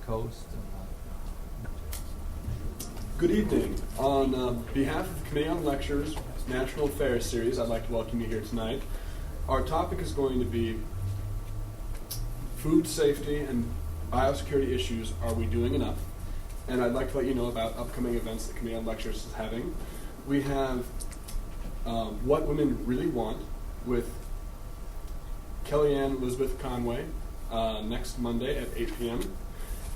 coast. Good evening. On behalf of the Committee on Lectures National Affairs Series, I'd like to welcome you here tonight. Our topic is going to be food safety and biosecurity issues. Are we doing enough? And I'd like to let you know about upcoming events the Committee on Lectures is having. We have What Women Really Want with Kellyanne Elizabeth Conway next Monday at 8 p.m.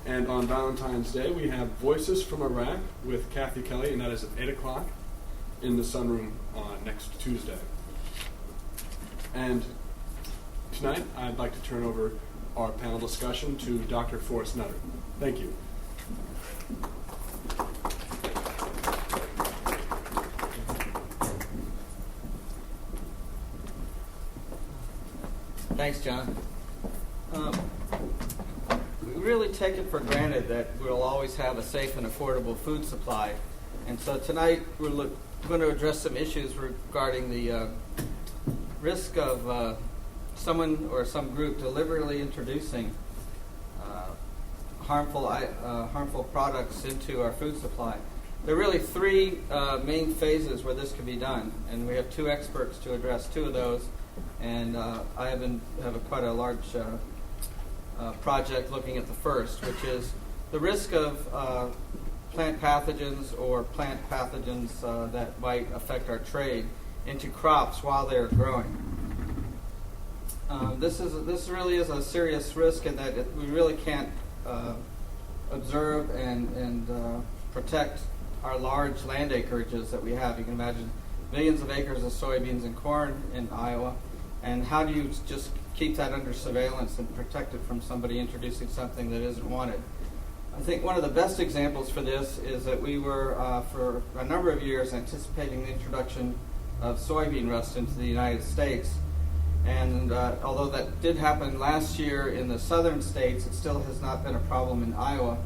And on Valentine's Day, we have Voices from Iraq with Kathy Kelly, and that is at 8 o'clock in the Sunroom next Tuesday. And tonight, I'd like to turn over our panel discussion to Dr. Forrest Nutter. Thank you. Thanks, John. We really take it for granted that we'll always have a safe and affordable food supply. And so tonight we're going to address some issues regarding the risk of someone or some group deliberately introducing harmful products into our food supply. There are really three main phases where this can be done, and we have two experts to address two of those. And I have quite a large project looking at the first, which is the risk of plant pathogens or plant pathogens that might affect our trade into crops while they're growing. This really is a serious risk in that we really can't observe and protect our large land acreages that we have. You can imagine millions of acres of soybeans and corn in Iowa. And how do you just keep that under surveillance and protect it from somebody introducing something that isn't wanted? I think one of the best examples for this is that we were, for a number of years, anticipating the introduction of soybean rust into the United States. And although that did happen last year in the southern states, it still has not been a problem in Iowa.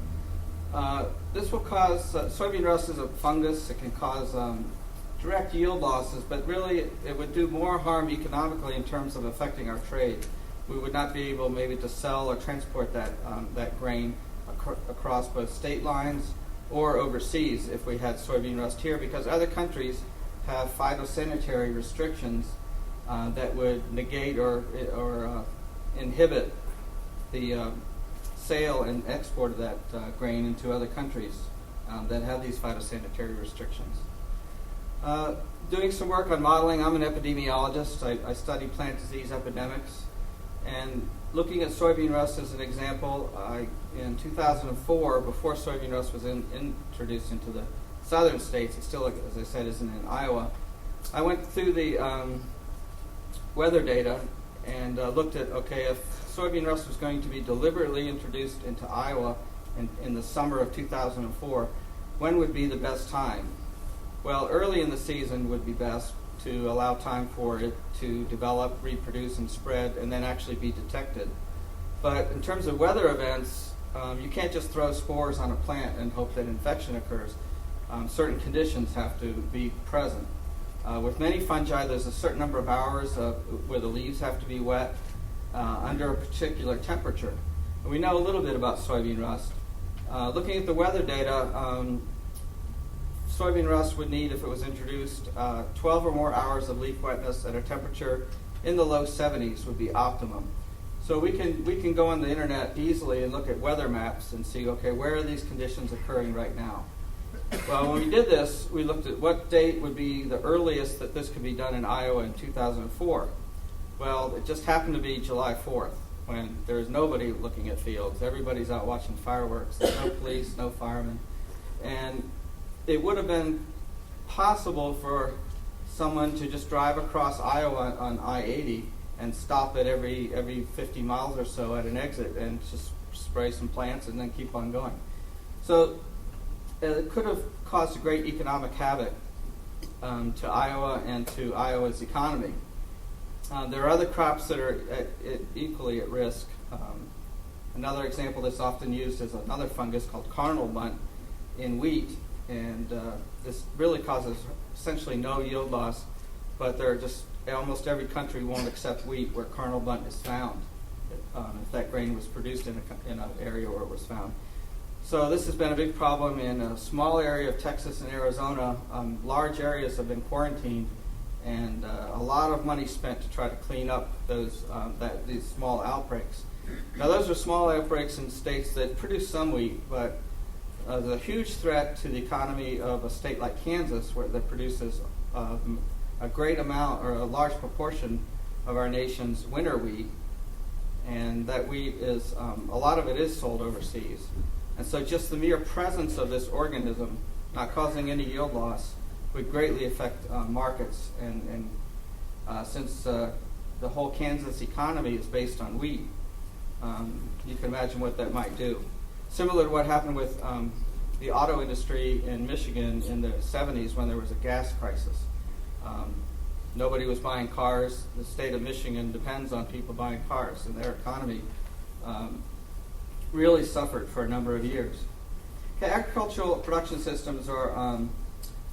This will cause, soybean rust is a fungus. It can cause direct yield losses, but really it would do more harm economically in terms of affecting our trade. We would not be able maybe to sell or transport that grain across both state lines or overseas if we had soybean rust here, because other countries have phytosanitary restrictions that would negate or inhibit the sale and export of that grain into other countries that have these phytosanitary restrictions. Doing some work on modeling. I'm an epidemiologist. I study plant disease epidemics. And looking at soybean rust as an example, in 2004, before soybean rust was introduced into the southern states, it still, as I said, isn't in Iowa, I went through the weather data and looked at, if soybean rust was going to be deliberately introduced into Iowa in the summer of 2004, when would be the best time? Well, early in the season would be best to allow time for it to develop, reproduce, and spread, and then actually be detected. But in terms of weather events, you can't just throw spores on a plant and hope that infection occurs. Certain conditions have to be present. With many fungi, there's a certain number of hours where the leaves have to be wet under a particular temperature. And we know a little bit about soybean rust. Looking at the weather data, soybean rust would need, if it was introduced, 12 or more hours of leaf wetness at a temperature in the low 70s would be optimum. So we can go on the internet easily and look at weather maps and see, where are these conditions occurring right now? Well, when we did this, we looked at what date would be the earliest that this could be done in Iowa in 2004. Well, it just happened to be July 4th, when there's nobody looking at fields. Everybody's out watching fireworks. There's no police, no firemen. And it would have been possible for someone to just drive across Iowa on I-80 and stop at every 50 miles or so at an exit and just spray some plants and then keep on going. So it could have caused a great economic havoc to Iowa and to Iowa's economy. There are other crops that are equally at risk. Another example that's often used is another fungus called carnal bunt in wheat. And this really causes essentially no yield loss, but there are just almost every country won't accept wheat where carnal bunt is found, if that grain was produced in an area where it was found. So this has been a big problem in a small area of Texas and Arizona. Large areas have been quarantined, and a lot of money spent to try to clean up these small outbreaks. Now, those are small outbreaks in states that produce some wheat, but there's a huge threat to the economy of a state like Kansas, that produces a great amount or a large proportion of our nation's winter wheat, and that wheat is a lot of it is sold overseas. And so just the mere presence of this organism, not causing any yield loss, would greatly affect markets. And since the whole Kansas economy is based on wheat, you can imagine what that might do. Similar to what happened with the auto industry in Michigan in the 70s when there was a gas crisis. Nobody was buying cars. The state of Michigan depends on people buying cars, and their economy really suffered for a number of years. Okay, agricultural production systems are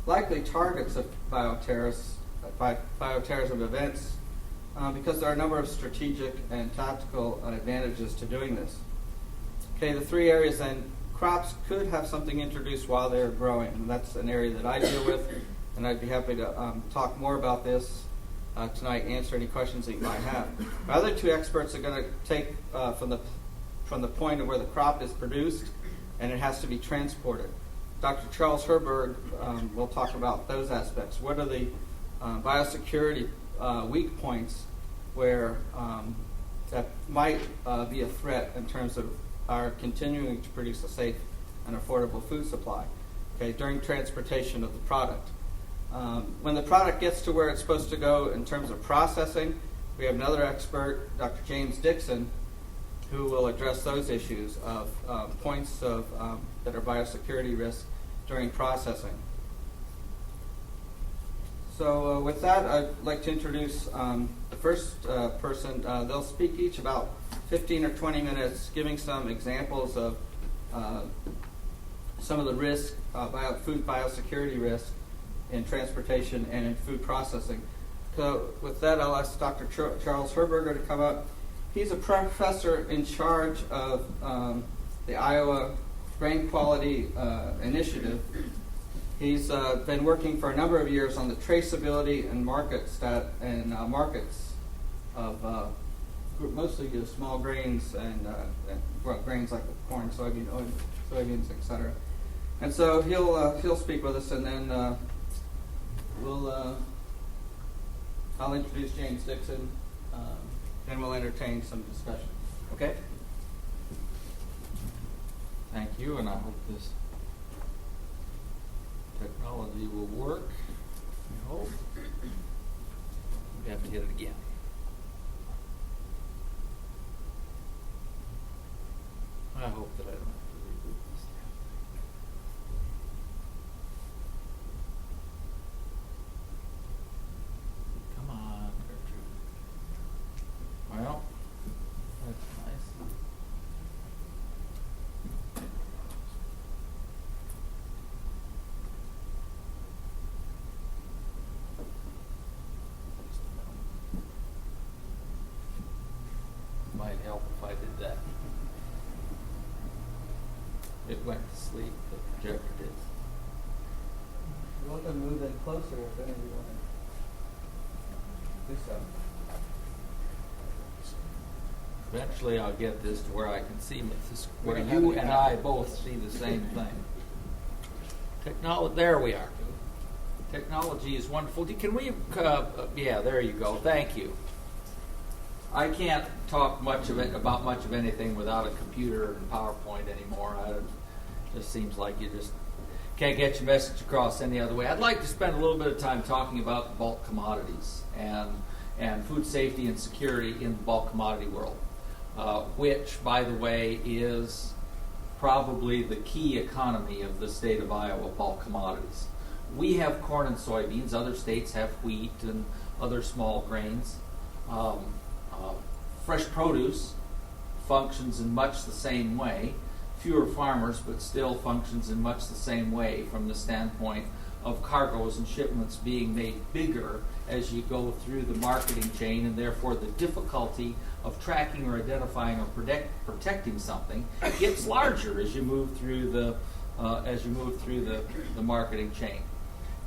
likely targets of bioterrorism events because there are a number of strategic and tactical advantages to doing this. Okay, the three areas then, crops could have something introduced while they're growing, and that's an area that I deal with, and I'd be happy to talk more about this tonight, answer any questions that you might have. The other two experts are going to take from the point of where the crop is produced, and it has to be transported. Dr. Charles Herberg will talk about those aspects. What are the biosecurity weak points where that might be a threat in terms of our continuing to produce a safe and affordable food supply, okay, during transportation of the product. When the product gets to where it's supposed to go in terms of processing, we have another expert, Dr. James Dixon, who will address those issues of points of that are biosecurity risks during processing. So with that, I'd like to introduce the first person. They'll speak each about 15 or 20 minutes, giving some examples of some of the risk, food biosecurity risk in transportation and in food processing. So with that, I'll ask Dr. Charles Herberger to come up. He's a professor in charge of the Iowa Grain Quality Initiative. He's been working for a number of years on the traceability and markets of mostly small grains and grains like corn, soybeans, etc. And so he'll speak with us, and then I'll introduce James Dixon. Then we'll entertain some discussion. Okay? Thank you, and I hope this technology will work. I hope. We have to hit it again. I hope that I don't have to reboot this thing. Come on, Gertrude. Well, that's nice. Might help if I did that. It went to sleep, the projector did. You're welcome to move in closer if any of you want to do so. Eventually I'll get this to where I can see where you and I both see the same thing. There we are. Technology is wonderful. Can we, yeah, there you go. Thank you. I can't talk about much of anything without a computer and PowerPoint anymore. It just seems like you just can't get your message across any other way. I'd like to spend a little bit of time talking about bulk commodities and food safety and security in the bulk commodity world, which, by the way, is probably the key economy of the state of Iowa, bulk commodities. We have corn and soybeans. Other states have wheat and other small grains. Fresh produce functions in much the same way. Fewer farmers, but still functions in much the same way from the standpoint of cargoes and shipments being made bigger as you go through the marketing chain, and therefore the difficulty of tracking or identifying or protecting something gets larger as you move through the marketing chain.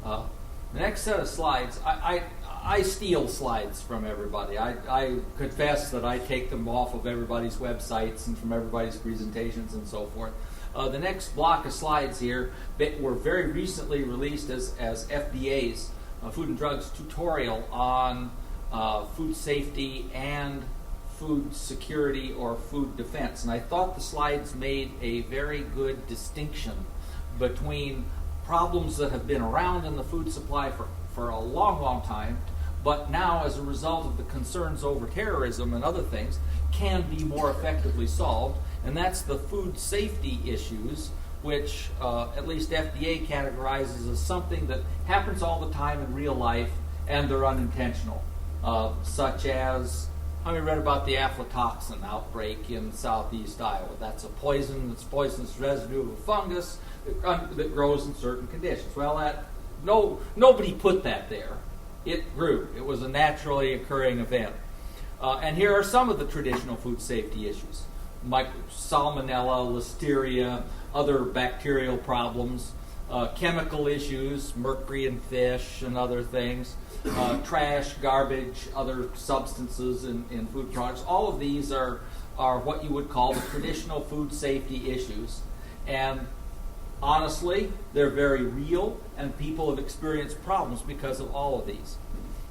The next set of slides, I steal slides from everybody. I confess that I take them off of everybody's websites and from everybody's presentations and so forth. The next block of slides here were very recently released as FDA's Food and Drugs tutorial on food safety and food security or food defense. And I thought the slides made a very good distinction between problems that have been around in the food supply for a long, long time, but now as a result of the concerns over terrorism and other things, can be more effectively solved. And that's the food safety issues, which at least FDA categorizes as something that happens all the time in real life and they're unintentional, such as, how many read about the aflatoxin outbreak in southeast Iowa? That's a poisonous residue of a fungus that grows in certain conditions. Well, nobody put that there. It grew. It was a naturally occurring event. And here are some of the traditional food safety issues. Salmonella, listeria, other bacterial problems, chemical issues, mercury in fish and other things, trash, garbage, other substances in food products. All of these are what you would call the traditional food safety issues. And honestly, they're very real, and people have experienced problems because of all of these.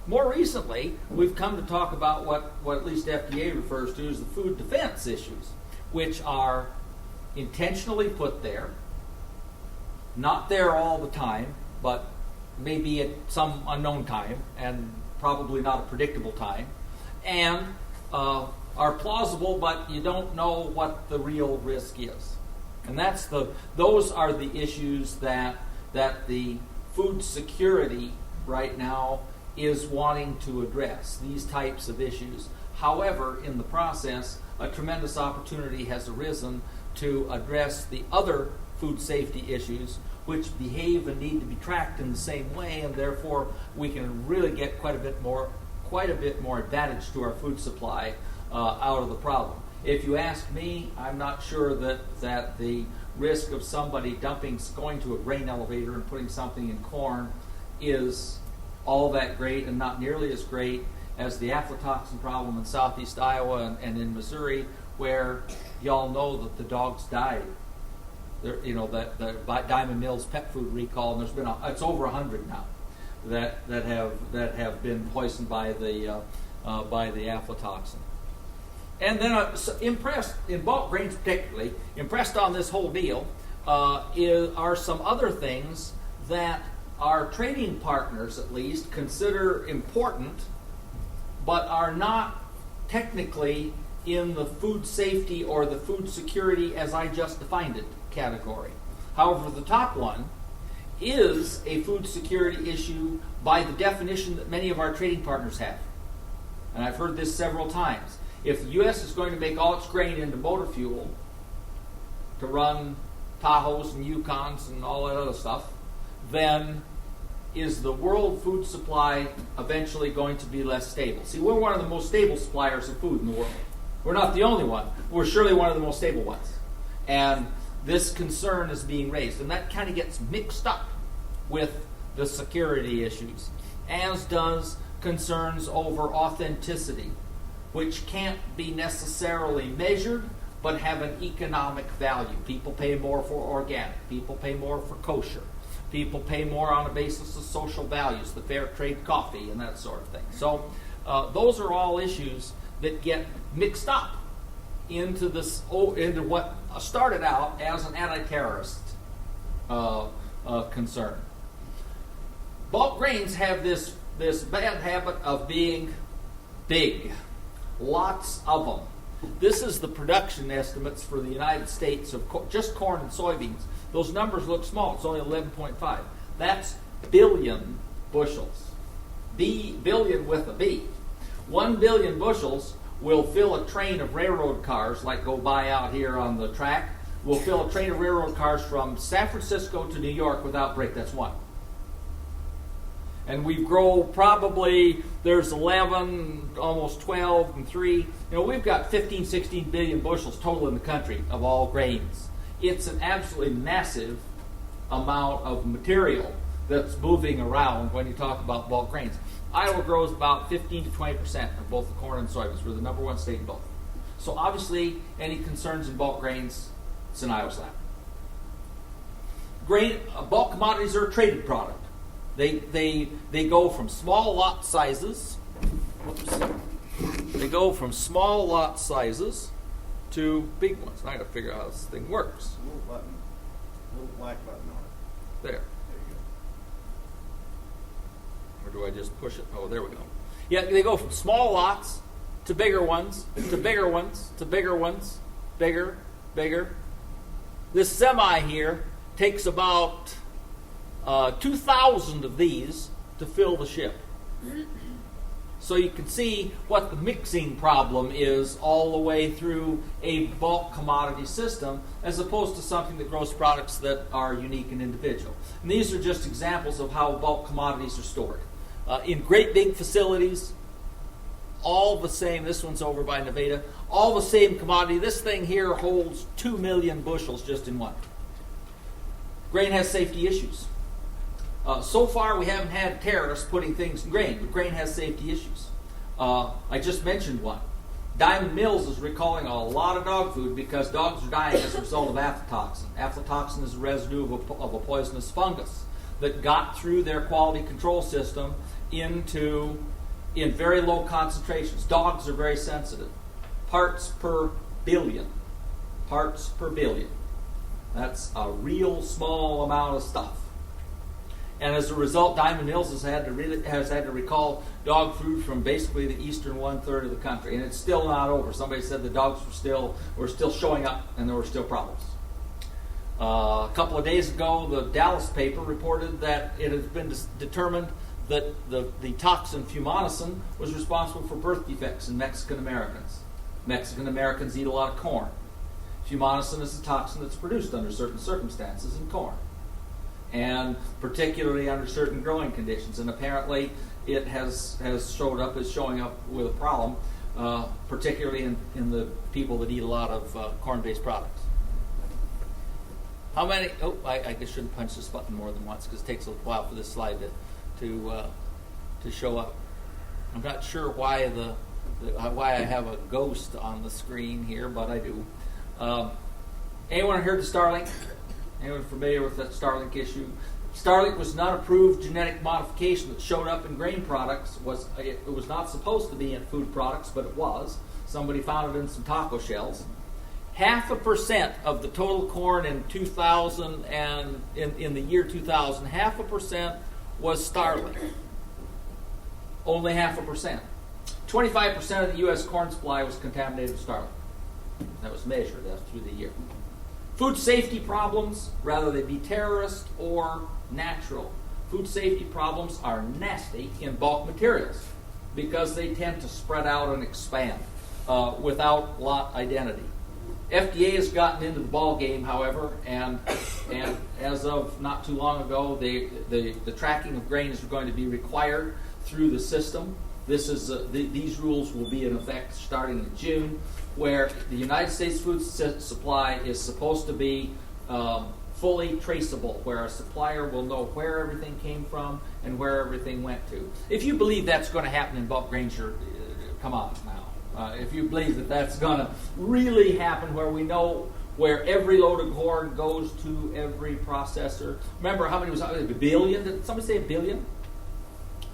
More recently, we've come to talk about what at least FDA refers to as the food defense issues, which are intentionally put there, not there all the time, but maybe at some unknown time, and probably not a predictable time, and are plausible, but you don't know what the real risk is. And those are the issues that the food security right now is wanting to address, these types of issues. However, in the process, a tremendous opportunity has arisen to address the other food safety issues which behave and need to be tracked in the same way, and therefore we can really get quite a bit more advantage to our food supply out of the problem. If you ask me, I'm not sure that the risk of somebody going to a grain elevator and putting something in corn is all that great, and not nearly as great as the aflatoxin problem in southeast Iowa and in Missouri, where y'all know that the dogs died. The Diamond Mills pet food recall, and there's been it's over 100 now that have been poisoned by the aflatoxin. And then impressed, in bulk grains particularly, impressed on this whole deal are some other things that our trading partners, at least, consider important, but are not technically in the food safety or the food security as I just defined it category. However, the top one is a food security issue by the definition that many of our trading partners have. And I've heard this several times. If the U.S. is going to make all its grain into motor fuel to run Tahoes and Yukons and all that other stuff, then is the world food supply eventually going to be less stable? See, we're one of the most stable suppliers of food in the world. We're not the only one. We're surely one of the most stable ones. And this concern is being raised. And that kind of gets mixed up with the security issues, as does concerns over authenticity, which can't be necessarily measured, but have an economic value. People pay more for organic. People pay more for kosher. People pay more on a basis of social values, the fair trade coffee and that sort of thing. So those are all issues that get mixed up into what started out as an anti-terrorist concern. Bulk grains have this bad habit of being big. Lots of them. This is the production estimates for the United States of just corn and soybeans. Those numbers look small. It's only 11.5. That's billion bushels. Billion with a B. 1 billion bushels will fill a train of railroad cars, like go by out here on the track, will fill a train of railroad cars from San Francisco to New York without break. That's one. And we grow probably, there's 11, almost 12 and 3. You know, we've got 15, 16 billion bushels total in the country of all grains. It's an absolutely massive amount of material that's moving around when you talk about bulk grains. Iowa grows about 15 to 20% of both the corn and soybeans. We're the number one state in both. So obviously, any concerns in bulk grains, it's an Iowa slap. Bulk commodities are a traded product. They go from small lot sizes. They go from small lot sizes to big ones. I got to figure out how this thing works. A little button, a little black button on it. There. There you Or do I just push it? Oh, there we go. Yeah, they go from small lots to bigger ones, to bigger ones, to bigger ones, bigger, bigger. This semi here takes about 2,000 of these to fill the ship. So you can see what the mixing problem is all the way through a bulk commodity system, as opposed to something that grows products that are unique and individual. And these are just examples of how bulk commodities are stored. In great big facilities, all the same. This one's over by Nevada. All the same commodity. This thing here holds 2 million bushels just in one. Grain has safety issues. So far, we haven't had terrorists putting things in grain, but grain has safety issues. I just mentioned one. Diamond Mills is recalling a lot of dog food because dogs are dying as a result of aflatoxin. Aflatoxin is a residue of a poisonous fungus that got through their quality control system in very low concentrations. Dogs are very sensitive. Parts per billion. Parts per billion. That's a real small amount of stuff. And as a result, Diamond Mills has had to recall dog food from basically the eastern 1/3 of the country, and it's still not over. Somebody said the dogs were still showing up, and there were still problems. A couple of days ago, the Dallas paper reported that it has been determined that the toxin fumonisn was responsible for birth defects in Mexican Americans. Mexican Americans eat a lot of corn. Fumonisn is a toxin that's produced under certain circumstances in corn, and particularly under certain growing conditions. And apparently, it has showing up with a problem, particularly in the people that eat a lot of corn-based products. How many? Oh, I shouldn't punch this button more than once because it takes a while for this slide to show up. I'm not sure why why I have a ghost on the screen here, but I do. Anyone heard of Starlink? Anyone familiar with that Starlink issue? Starlink was not approved genetic modification that showed up in grain products. It was not supposed to be in food products, but it was. Somebody found it in some taco shells. 0.5% of the total corn in 2000 and in the year 2000, 0.5% was Starlink. Only 0.5%. 25% of the U.S. corn supply was contaminated with Starlink. That was measured through the year. Food safety problems, whether they be terrorist or natural. Food safety problems are nasty in bulk materials because they tend to spread out and expand without lot identity. FDA has gotten into the ball game, however, and as of not too long ago, the tracking of grain is going to be required through the system. These rules will be in effect starting in June, where the United States food supply is supposed to be fully traceable, where a supplier will know where everything came from and where everything went to. If you believe that's going to happen in bulk grains, come on now. If you believe that that's going to really happen, where we know where every load of corn goes to every processor. Remember how many was it? A billion? Did somebody say a billion?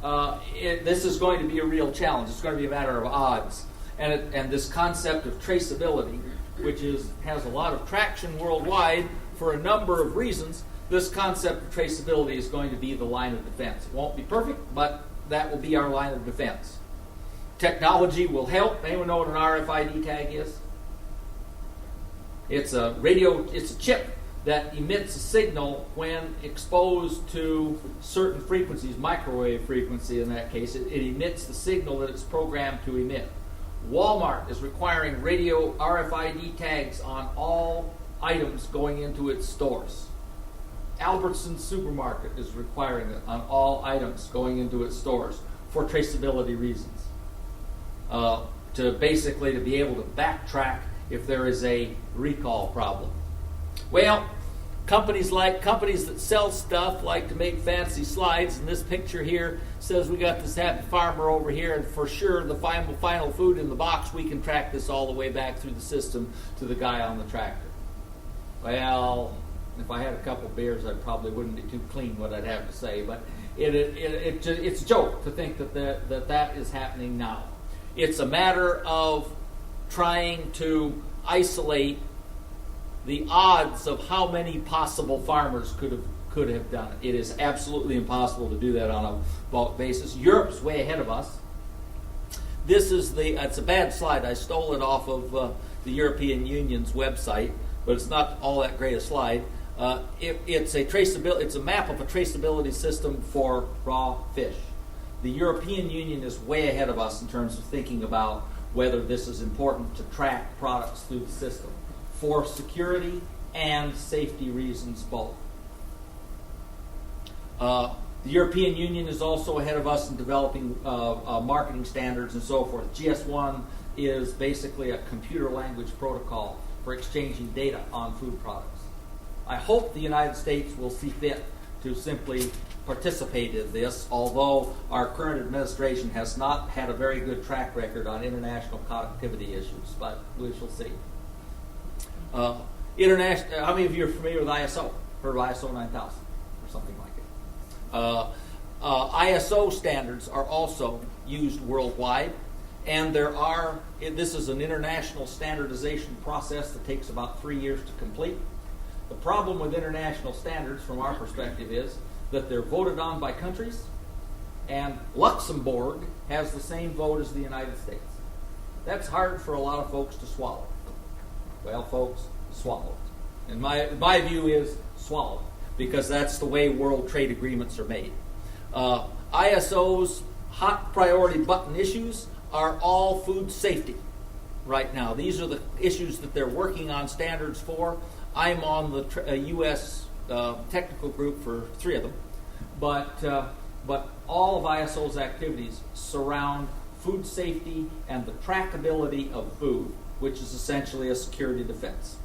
This is going to be a real challenge. It's going to be a matter of odds. And this concept of traceability, which has a lot of traction worldwide for a number of reasons, this concept of traceability is going to be the line of defense. It won't be perfect, but that will be our line of defense. Technology will help. Anyone know what an RFID tag is? It's a chip that emits a signal when exposed to certain frequencies, microwave frequency in that case. It emits the signal that it's programmed to emit. Walmart is requiring radio RFID tags on all items going into its stores. Albertsons supermarket is requiring it on all items going into its stores for traceability reasons. To basically to be able to backtrack if there is a recall problem. Well, companies that sell stuff like to make fancy slides, and this picture here says we got this happy farmer over here, and for sure the final food in the box, we can track this all the way back through the system to the guy on the tractor. Well, if I had a couple beers, I probably wouldn't be too clean what I'd have to say, but it's a joke to think that is happening now. It's a matter of trying to isolate the odds of how many possible farmers could have done it. It is absolutely impossible to do that on a bulk basis. Europe's way ahead of us. It's a bad slide. I stole it off of the European Union's website, but it's not all that great a slide. It's a map of a traceability system for raw fish. The European Union is way ahead of us in terms of thinking about whether this is important to track products through the system for security and safety reasons both. The European Union is also ahead of us in developing marketing standards and so forth. GS1 is basically a computer language protocol for exchanging data on food products. I hope the United States will see fit to simply participate in this, although our current administration has not had a very good track record on international connectivity issues, but we shall see. How many of you are familiar with ISO? Heard of ISO 9000 or something like it? ISO standards are also used worldwide, and this is an international standardization process that takes about 3 years to complete. The problem with international standards from our perspective is that they're voted on by countries, and Luxembourg has the same vote as the United States. That's hard for a lot of folks to swallow. Well, folks, swallow it. And my view is swallow it, because that's the way world trade agreements are made. ISO's hot priority button issues are all food safety right now. These are the issues that they're working on standards for. I'm on the U.S. Technical group for 3 of them, but all of ISO's activities surround food safety and the trackability of food, which is essentially a security defense.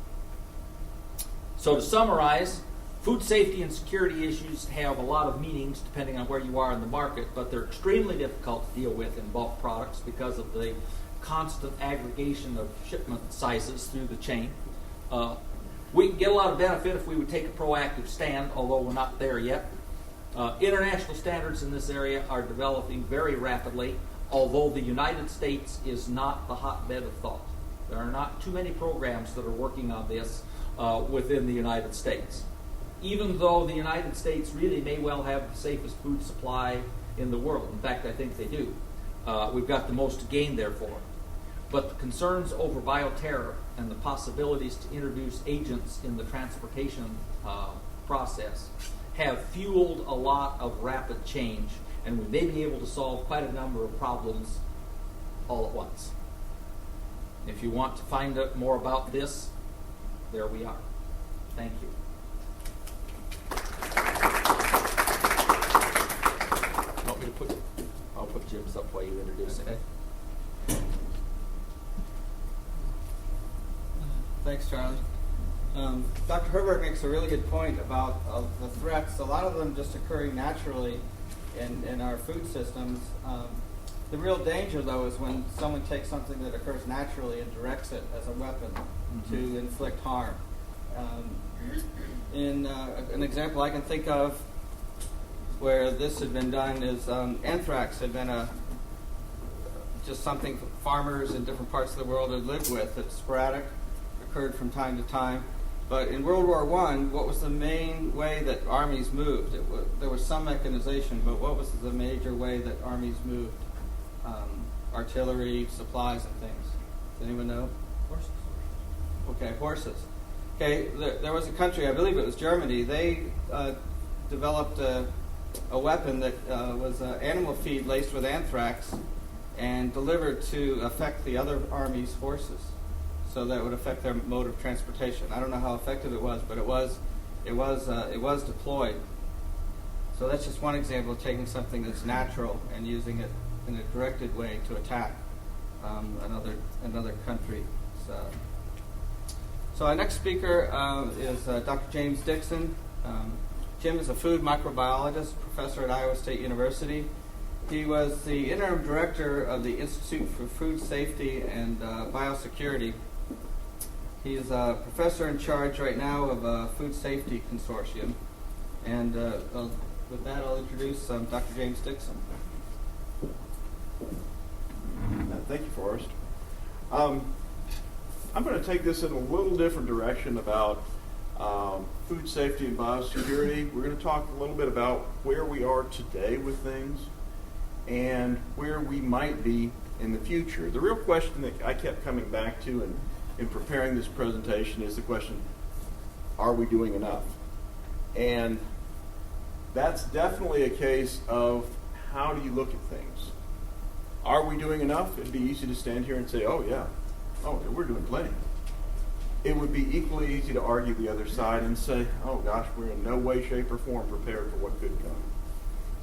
So to summarize, food safety and security issues have a lot of meanings depending on where you are in the market, but they're extremely difficult to deal with in bulk products because of the constant aggregation of shipment sizes through the chain. We can get a lot of benefit if we would take a proactive stand, although we're not there yet. International standards in this area are developing very rapidly, although the United States is not the hotbed of thought. There are not too many programs that are working on this within the United States. Even though the United States really may well have the safest food supply in the world. In fact, I think they do. We've got the most to gain, therefore. But the concerns over bioterror and the possibilities to introduce agents in the transportation process have fueled a lot of rapid change, and we may be able to solve quite a number of problems all at once. If you want to find out more about this, there we are. Thank you. Want me to put? I'll put Jim's up while you introduce it. Thanks, Charlie. Dr. Herberg makes a really good point about the threats, a lot of them just occurring naturally in our food systems. The real danger, though, is when someone takes something that occurs naturally and directs it as a weapon to inflict harm. An example I can think of where this had been done is anthrax had been just something farmers in different parts of the world had lived with. It's sporadic, occurred from time to time. But in World War I, what was the main way that armies moved? There was some mechanization, but what was the major way that armies moved? Artillery, supplies, and things. Does anyone know? Horses. Okay, horses. Okay, there was a country, I believe it was Germany, they developed a weapon that was animal feed laced with anthrax and delivered to affect the other army's horses. So that would affect their mode of transportation. I don't know how effective it was, but it was it was deployed. So that's just one example of taking something that's natural and using it in a directed way to attack another country. So our next speaker is Dr. James Dixon. Jim is a food microbiologist, professor at Iowa State University. He was the interim director of the Institute for Food Safety and Biosecurity. He's a professor in charge right now of a food safety consortium. And with that, I'll introduce Dr. James Dixon. Thank you, Forrest. I'm going to take this in a little different direction about food safety and biosecurity. We're going to talk a little bit about where we are today with things and where we might be in the future. The real question that I kept coming back to in preparing this presentation is the question, are we doing enough? And that's definitely a case of how do you look at things? Are we doing enough? It'd be easy to stand here and say, oh yeah, we're doing plenty. It would be equally easy to argue the other side and say, oh gosh, we're in no way, shape, or form prepared for what could come.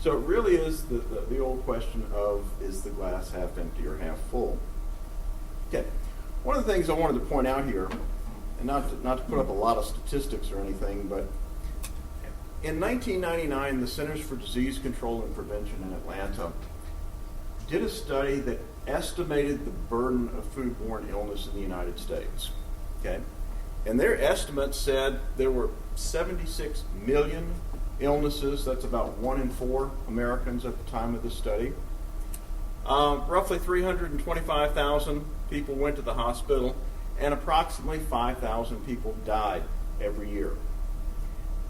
So it really is the old question of, is the glass half empty or half full? Okay, one of the things I wanted to point out here, and not to put up a lot of statistics or anything, but in 1999, the Centers for Disease Control and Prevention in Atlanta did a study that estimated the burden of foodborne illness in the United States. Okay? And their estimate said there were 76 million illnesses. That's about 1 in 4 Americans at the time of the study. Roughly 325,000 people went to the hospital, and approximately 5,000 people died every year.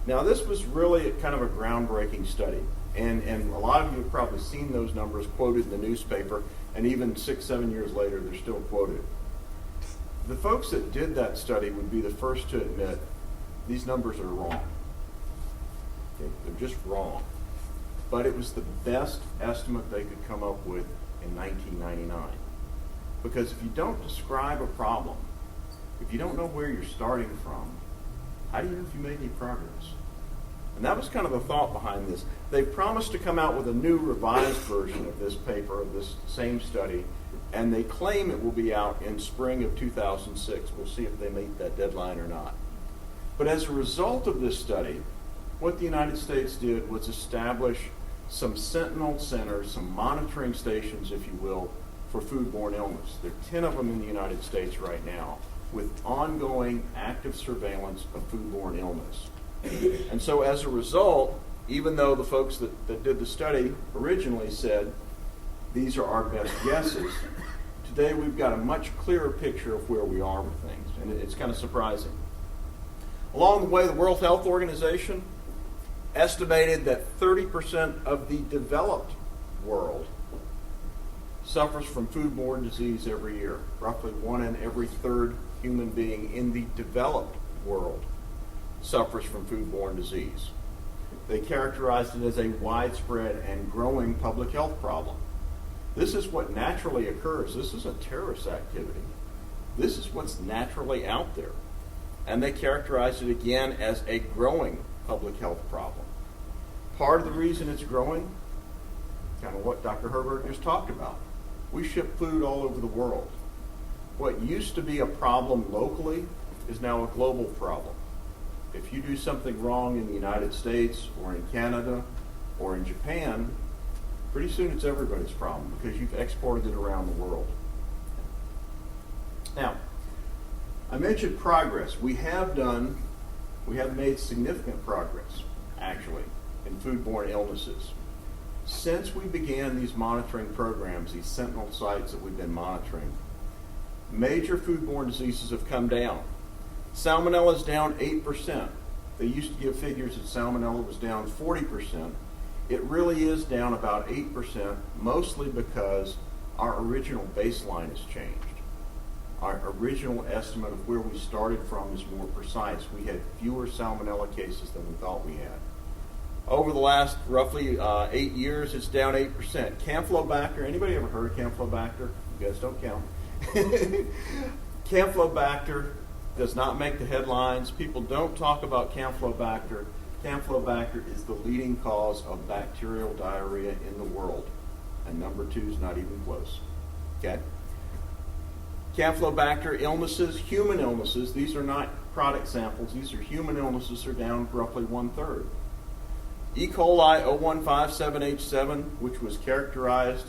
Now, this was really kind of a groundbreaking study, and a lot of you have probably seen those numbers quoted in the newspaper, and even 6-7 years later, they're still quoted. The folks that did that study would be the first to admit these numbers are wrong. Okay? They're just wrong. But it was the best estimate they could come up with in 1999. Because if you don't describe a problem, if you don't know where you're starting from, how do you know if you made any progress? And that was kind of the thought behind this. They promised to come out with a new revised version of this paper, of this same study, and they claim it will be out in spring of 2006. We'll see if they meet that deadline or not. But as a result of this study, what the United States did was establish some sentinel centers, some monitoring stations, if you will, for foodborne illness. There are 10 of them in the United States right now, with ongoing active surveillance of foodborne illness. And so as a result, even though the folks that did the study originally said these are our best guesses, today we've got a much clearer picture of where we are with things, and it's kind of surprising. Along the way, the World Health Organization estimated that 30% of the developed world suffers from foodborne disease every year. Roughly 1 in every 3rd human being in the developed world suffers from foodborne disease. They characterized it as a widespread and growing public health problem. This is what naturally occurs. This isn't terrorist activity. This is what's naturally out there. And they characterized it again as a growing public health problem. Part of the reason it's growing, kind of what Dr. Herbert just talked about. We ship food all over the world. What used to be a problem locally is now a global problem. If you do something wrong in the United States or in Canada or in Japan, pretty soon it's everybody's problem because you've exported it around the world. Now, I mentioned progress. We have made significant progress, actually, in foodborne illnesses. Since we began these monitoring programs, these sentinel sites that we've been monitoring, major foodborne diseases have come down. Salmonella is down 8%. They used to give figures that salmonella was down 40%. It really is down about 8%, mostly because our original baseline has changed. Our original estimate of where we started from is more precise. We had fewer salmonella cases than we thought we had. Over the last roughly 8 years, it's down 8%. Campylobacter, anybody ever heard of Campylobacter? You guys don't count. Campylobacter does not make the headlines. People don't talk about Campylobacter. Campylobacter is the leading cause of bacterial diarrhea in the world. And number 2 is not even close. Okay? Campylobacter illnesses, human illnesses, these are not product samples. These are human illnesses, are down roughly 1/3. E. coli 0157H7, which was characterized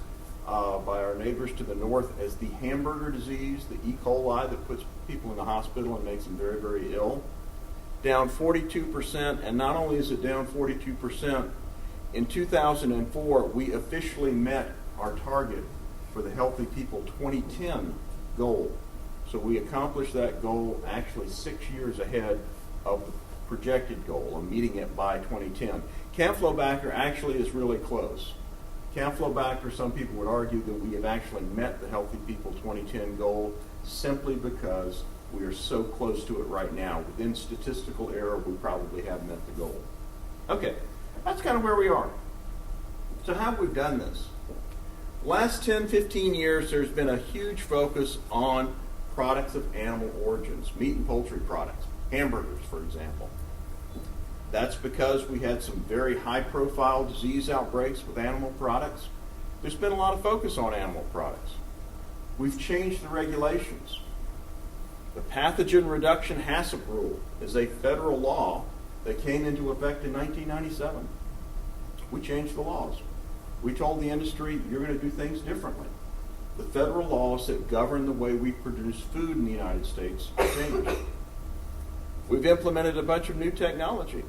by our neighbors to the north as the hamburger disease, the E. coli that puts people in the hospital and makes them very, very ill, down 42%. And not only is it down 42%, in 2004, we officially met our target for the Healthy People 2010 goal. So we accomplished that goal actually 6 years ahead of the projected goal of meeting it by 2010. Campylobacter actually is really close. Campylobacter, some people would argue that we have actually met the Healthy People 2010 goal simply because we are so close to it right now. Within statistical error, we probably have met the goal. Okay, that's kind of where we are. So how have we done this? Last 10, 15 years, there's been a huge focus on products of animal origins, meat and poultry products, hamburgers, for example. That's because we had some very high-profile disease outbreaks with animal products. There's been a lot of focus on animal products. We've changed the regulations. The Pathogen Reduction HACCP rule is a federal law that came into effect in 1997. We changed the laws. We told the industry, you're going to do things differently. The federal laws that govern the way we produce food in the United States changed. We've implemented a bunch of new technology.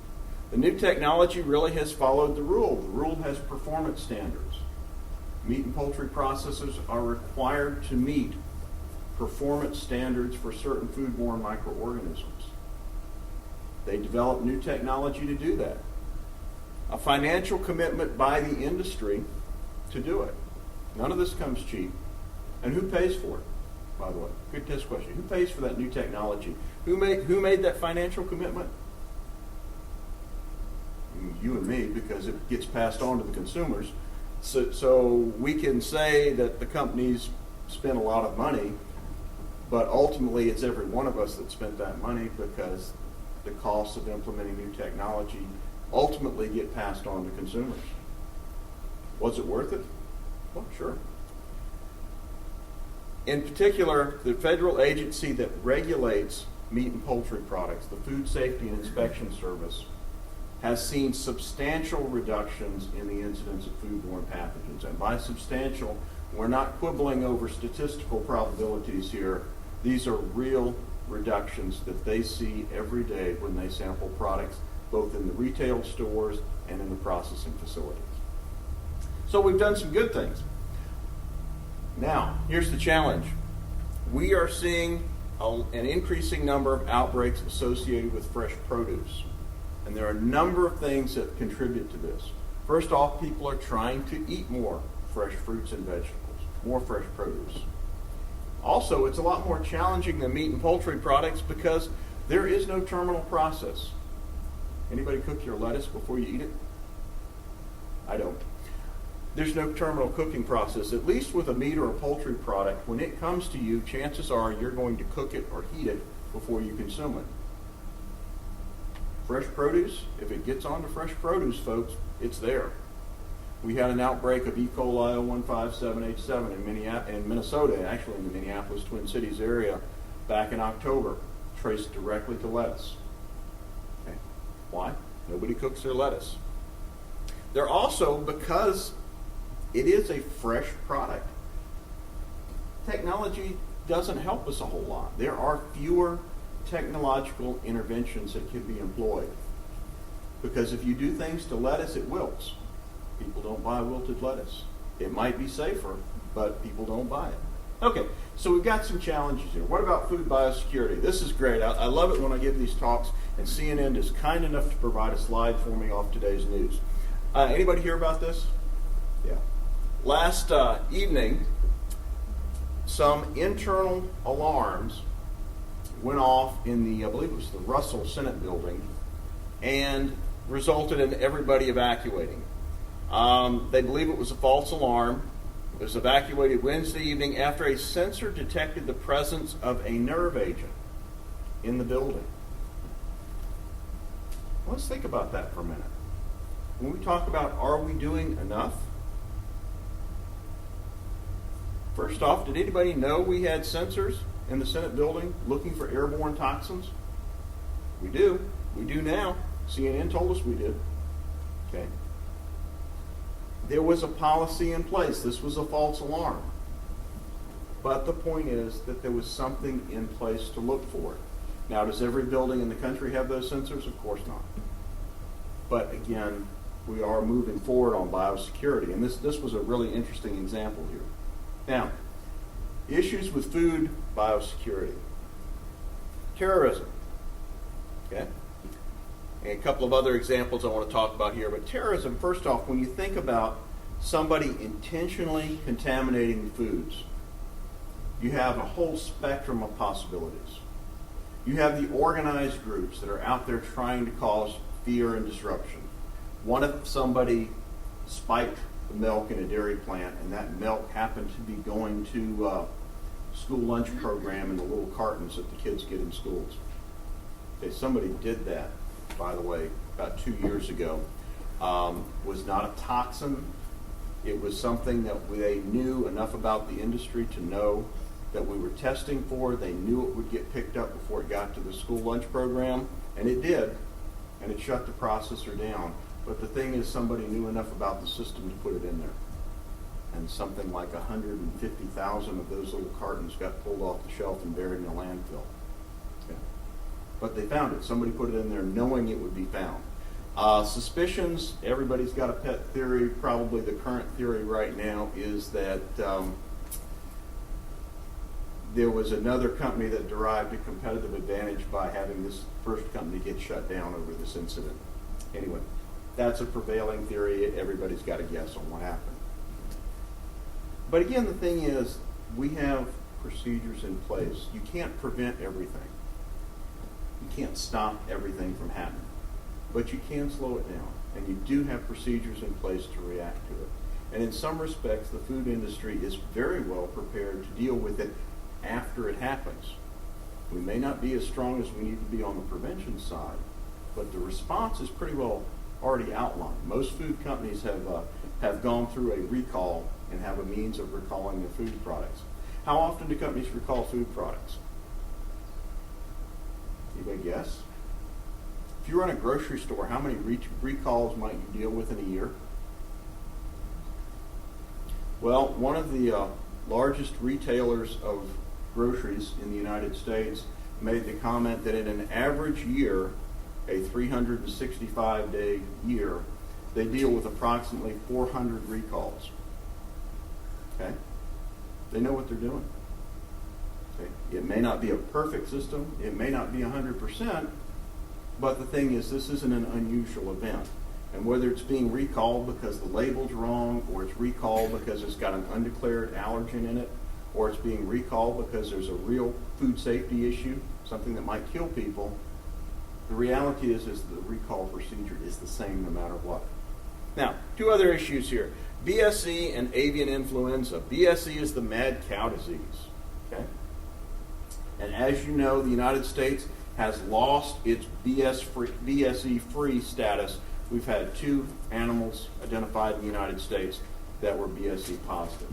The new technology really has followed the rule. The rule has performance standards. Meat and poultry processors are required to meet performance standards for certain foodborne microorganisms. They develop new technology to do that. A financial commitment by the industry to do it. None of this comes cheap. And who pays for it, by the way? Good test question. Who pays for that new technology? Who made that financial commitment? You and me, because it gets passed on to the consumers. So we can say that the companies spent a lot of money, but ultimately it's every one of us that spent that money because the costs of implementing new technology ultimately get passed on to consumers. Was it worth it? Well, sure. In particular, the federal agency that regulates meat and poultry products, the Food Safety and Inspection Service, has seen substantial reductions in the incidence of foodborne pathogens. And by substantial, we're not quibbling over statistical probabilities here. These are real reductions that they see every day when they sample products, both in the retail stores and in the processing facilities. So we've done some good things. Now, here's the challenge. We are seeing an increasing number of outbreaks associated with fresh produce. And there are a number of things that contribute to this. First off, people are trying to eat more fresh fruits and vegetables, more fresh produce. Also, it's a lot more challenging than meat and poultry products because there is no terminal process. Anybody cook your lettuce before you eat it? I don't. There's no terminal cooking process. At least with a meat or a poultry product, when it comes to you, chances are you're going to cook it or heat it before you consume it. Fresh produce, if it gets onto fresh produce, folks, it's there. We had an outbreak of E. coli 0157H7 in Minnesota, actually in the Minneapolis Twin Cities area, back in October, traced directly to lettuce. Okay. Why? Nobody cooks their lettuce. They're also, because it is a fresh product, technology doesn't help us a whole lot. There are fewer technological interventions that can be employed. Because if you do things to lettuce, it wilts. People don't buy wilted lettuce. It might be safer, but people don't buy it. Okay, so we've got some challenges here. What about food biosecurity? This is great. I love it when I give these talks, and CNN is kind enough to provide a slide for me off today's news. Anybody hear about this? Yeah. Last evening, some internal alarms went off in the, I believe it was the Russell Senate building, and resulted in everybody evacuating. They believe it was a false alarm. It was evacuated Wednesday evening after a sensor detected the presence of a nerve agent. in the building. Let's think about that for a minute. When we talk about are we doing enough? First off, did anybody know we had sensors in the Senate building looking for airborne toxins? We do. We do now. CNN told us we did. Okay. There was a policy in place. This was a false alarm. But the point is that there was something in place to look for it. Now, does every building in the country have those sensors? Of course not. But again, we are moving forward on biosecurity. And this was a really interesting example here. Now, issues with food biosecurity. Terrorism. Okay? And a couple of other examples I want to talk about here. But terrorism, first off, when you think about somebody intentionally contaminating the foods, you have a whole spectrum of possibilities. You have the organized groups that are out there trying to cause fear and disruption. What if somebody spiked the milk in a dairy plant and that milk happened to be going to school lunch program in the little cartons that the kids get in schools? Okay, somebody did that, by the way, about 2 years ago. Was not a toxin. It was something that they knew enough about the industry to know that we were testing for. They knew it would get picked up before it got to the school lunch program, and it did, and it shut the processor down. But the thing is, somebody knew enough about the system to put it in there. And something like 150,000 of those little cartons got pulled off the shelf and buried in a landfill. Okay. But they found it. Somebody put it in there knowing it would be found. Suspicions, everybody's got a pet theory. Probably the current theory right now is that there was another company that derived a competitive advantage by having this first company get shut down over this incident. Anyway, that's a prevailing theory. Everybody's got to guess on what happened. But again, the thing is, we have procedures in place. You can't prevent everything. You can't stop everything from happening. But you can slow it down. And you do have procedures in place to react to it. And in some respects, the food industry is very well prepared to deal with it after it happens. We may not be as strong as we need to be on the prevention side, but the response is pretty well already outlined. Most food companies have gone through a recall and have a means of recalling their food products. How often do companies recall food products? Anybody guess? If you run a grocery store, how many recalls might you deal with in a year? Well, one of the largest retailers of groceries in the United States made the comment that in an average year, a 365-day year, they deal with approximately 400 recalls. Okay? They know what they're doing. Okay? It may not be a perfect system. It may not be 100%. But the thing is, this isn't an unusual event. And whether it's being recalled because the label's wrong, or it's recalled because it's got an undeclared allergen in it, or it's being recalled because there's a real food safety issue, something that might kill people, the reality is the recall procedure is the same no matter what. Now, two other issues here. BSE and avian influenza. BSE is the mad cow disease. Okay? And as you know, the United States has lost its BSE-free status. We've had 2 animals identified in the United States that were BSE positive.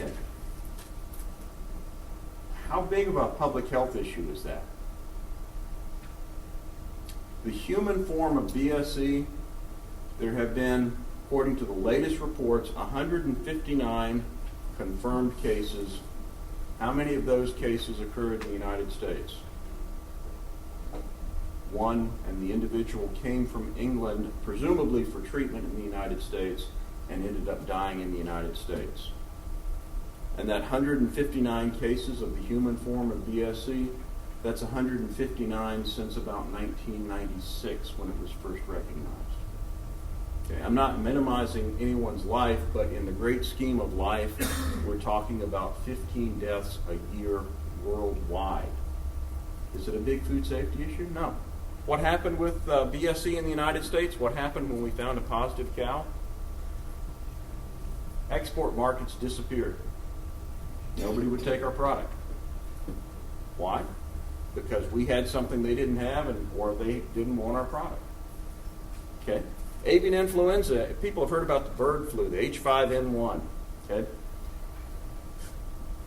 Okay. How big of a public health issue is that? The human form of BSE, there have been, according to the latest reports, 159 confirmed cases. How many of those cases occurred in the United States? 1, and the individual came from England, presumably for treatment in the United States, and ended up dying in the United States. And that 159 cases of the human form of BSE, that's 159 since about 1996 when it was first recognized. Okay, I'm not minimizing anyone's life, but in the great scheme of life, we're talking about 15 deaths a year worldwide. Is it a big food safety issue? No. What happened with BSE in the United States? What happened when we found a positive cow? Export markets disappeared. Nobody would take our product. Why? because we had something they didn't have, or they didn't want our product. Okay? Avian influenza, people have heard about the bird flu, the H5N1. Okay?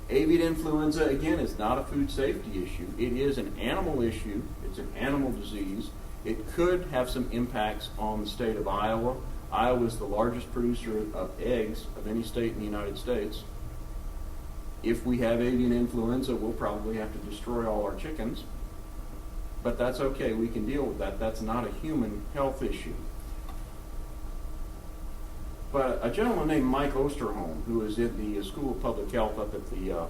Avian influenza, again, is not a food safety issue. It is an animal issue. It's an animal disease. It could have some impacts on the state of Iowa. Iowa is the largest producer of eggs of any state in the United States. If we have avian influenza, we'll probably have to destroy all our chickens. But that's okay. We can deal with that. That's not a human health issue. But a gentleman named Mike Osterholm, who is in the School of Public Health up at the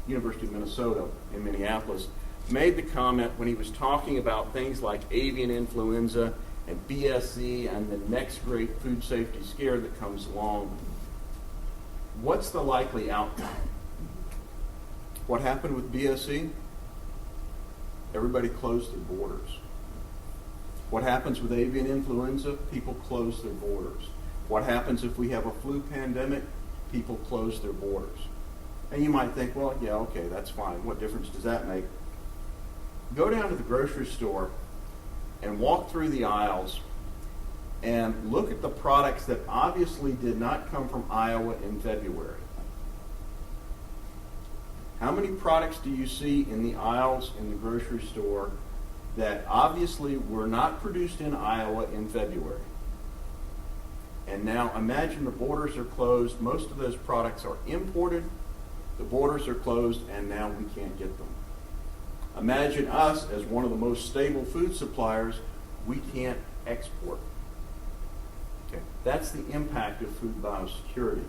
University of Minnesota in Minneapolis, made the comment when he was talking about things like avian influenza and BSE and the next great food safety scare that comes along. What's the likely outcome? What happened with BSE? Everybody closed their borders. What happens with avian influenza? People close their borders. What happens if we have a flu pandemic? People close their borders. And you might think, well, yeah, okay, that's fine. What difference does that make? Go down to the grocery store and walk through the aisles and look at the products that obviously did not come from Iowa in February. How many products do you see in the aisles in the grocery store that obviously were not produced in Iowa in February? And now imagine the borders are closed. Most of those products are imported. The borders are closed, and now we can't get them. Imagine us as one of the most stable food suppliers. We can't export. Okay. That's the impact of food biosecurity.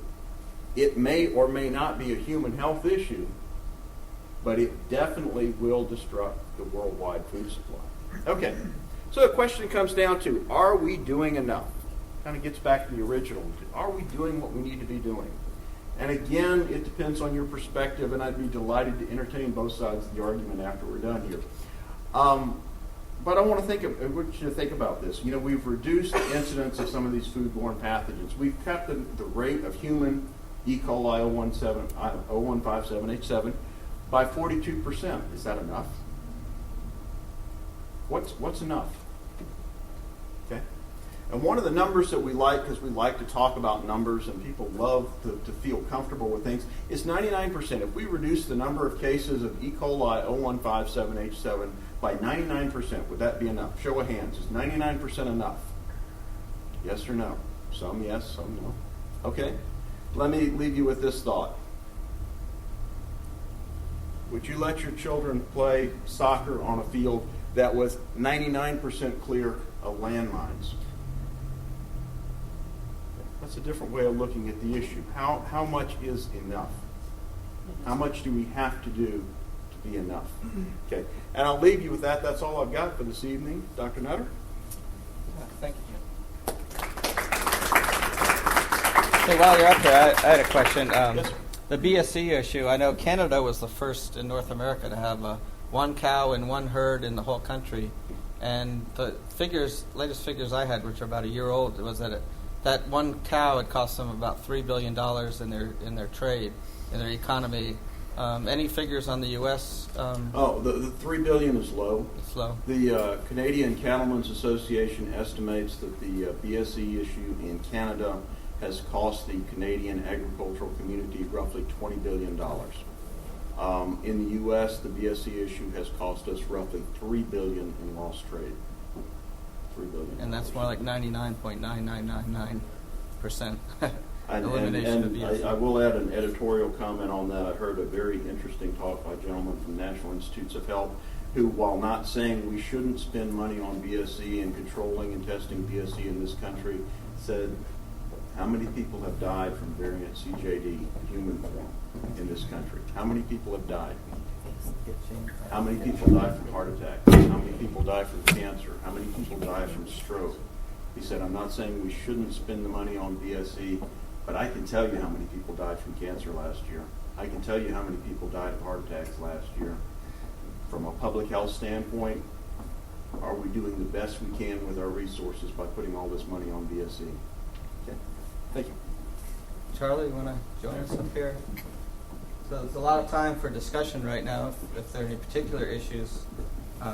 It may or may not be a human health issue, but it definitely will disrupt the worldwide food supply. Okay, so the question comes down to, are we doing enough? Kind of gets back to the original. Are we doing what we need to be doing? And again, it depends on your perspective, and I'd be delighted to entertain both sides of the argument after we're done here. But I want you to think about this. You know, we've reduced the incidence of some of these foodborne pathogens. We've cut the rate of human E. coli 0157H7 by 42%. Is that enough? What's enough? Okay. And one of the numbers that we like, because we like to talk about numbers and people love to feel comfortable with things, is 99%. If we reduce the number of cases of E. coli 0157H7 by 99%, would that be enough? Show of hands. Is 99% enough? Yes or no? Some yes, some no. Okay. Let me leave you with this thought. Would you let your children play soccer on a field that was 99% clear of landmines? That's a different way of looking at the issue. How much is enough? How much do we have to do to be enough? Okay, and I'll leave you with that. That's all I've got for this evening. Dr. Nutter? Thank you. Hey, while you're up there, I had a question. Yes, sir. The BSE issue, I know Canada was the first in North America to have one cow in one herd in the whole country. And the latest figures I had, which are about a year old, was that that one cow had cost them about $3 billion in their trade, in their economy. Any figures on the U.S.? The $3 billion is low. It's low. The Canadian Cattlemen's Association estimates that the BSE issue in Canada has cost the Canadian agricultural community roughly $20 billion. In the U.S., the BSE issue has cost us roughly $3 billion in lost trade. $3 billion. And that's more like 99.9999% elimination of BSE. I will add an editorial comment on that. I heard a very interesting talk by a gentleman from National Institutes of Health who, while not saying we shouldn't spend money on BSE and controlling and testing BSE in this country, said, how many people have died from variant CJD human form in this country? How many people have died? How many people die from heart attacks? How many people die from cancer? How many people die from stroke? He said, I'm not saying we shouldn't spend the money on BSE, but I can tell you how many people died from cancer last year. I can tell you how many people died of heart attacks last year. From a public health standpoint, are we doing the best we can with our resources by putting all this money on BSE? Okay. Thank you. Charlie, you want to join us up here? So there's a lot of time for discussion right now. If there are any particular issues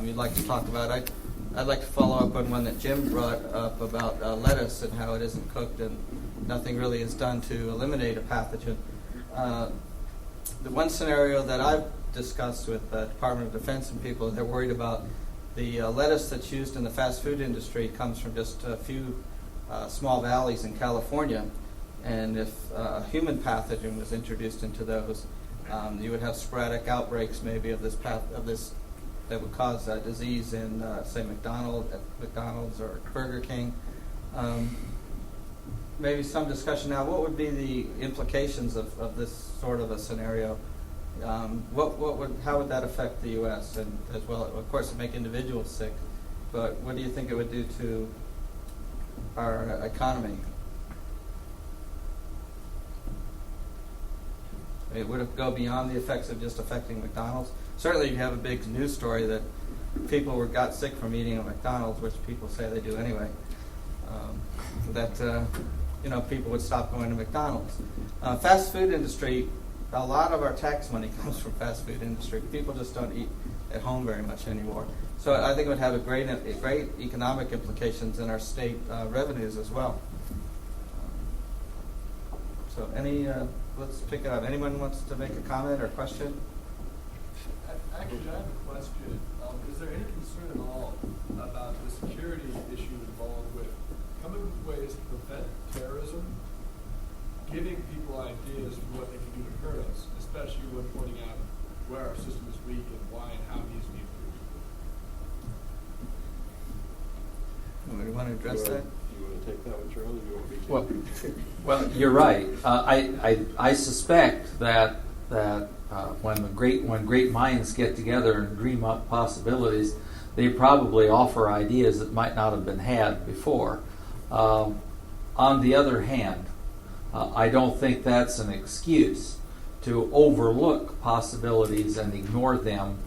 you'd like to talk about. I'd like to follow up on one that Jim brought up about lettuce and how it isn't cooked and nothing really is done to eliminate a pathogen. The one scenario that I've discussed with the Department of Defense and people, they're worried about the lettuce that's used in the fast food industry comes from just a few small valleys in California. And if a human pathogen was introduced into those, you would have sporadic outbreaks maybe of this that would cause disease in, say, McDonald's or Burger King. Maybe some discussion now. What would be the implications of this sort of a scenario? How would that affect the U.S. and as well? Of course, it make individuals sick, but what do you think it would do to our economy? It would go beyond the effects of just affecting McDonald's. Certainly, you have a big news story that people got sick from eating at McDonald's, which people say they do anyway. People would stop going to McDonald's. Fast food industry, a lot of our tax money comes from fast food industry. People just don't eat at home very much anymore. So I think it would have a great economic implications in our state revenues as well. So let's pick it up. Anyone wants to make a comment or question? Actually, I have a question. Is there any concern at all about the security issue involved with coming up with ways to prevent terrorism, giving people ideas for what they can do to hurt us, especially when pointing out where our system is weak and why and how it needs to be improved? Do you want to address that? Do you want to take that one, Charlie? Do you want me to? Well, you're right. I suspect that when great minds get together and dream up possibilities, they probably offer ideas that might not have been had before. On the other hand, I don't think that's an excuse to overlook possibilities and ignore them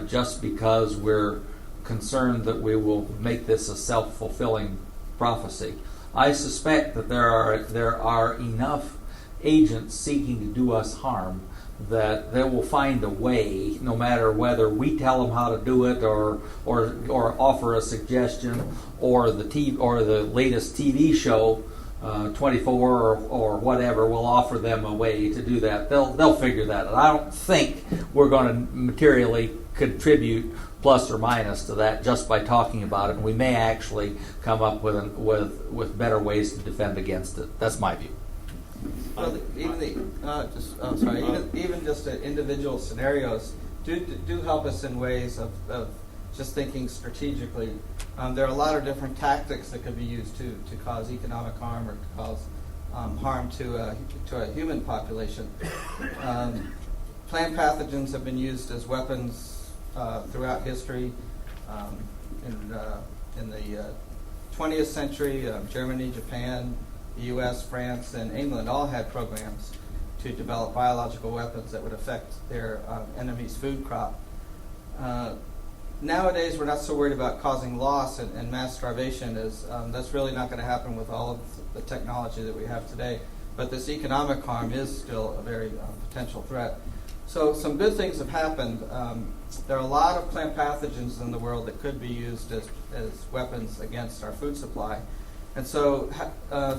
just because we're concerned that we will make this a self-fulfilling prophecy. I suspect that there are enough agents seeking to do us harm that they will find a way, no matter whether we tell them how to do it or offer a suggestion, or the latest TV show, 24 or whatever, will offer them a way to do that. They'll figure that out. I don't think we're going to materially contribute plus or minus to that just by talking about it. And we may actually come up with better ways to defend against it. That's my view. Well, even just individual scenarios do help us in ways of just thinking strategically. There are a lot of different tactics that could be used to cause economic harm or to cause harm to a human population. Plant pathogens have been used as weapons throughout history. In the 20th century, Germany, Japan, the U.S., France, and England all had programs to develop biological weapons that would affect their enemy's food crop. Nowadays, we're not so worried about causing loss and mass starvation, as that's really not going to happen with all of the technology that we have today. But this economic harm is still a very potential threat. So some good things have happened. There are a lot of plant pathogens in the world that could be used as weapons against our food supply. And so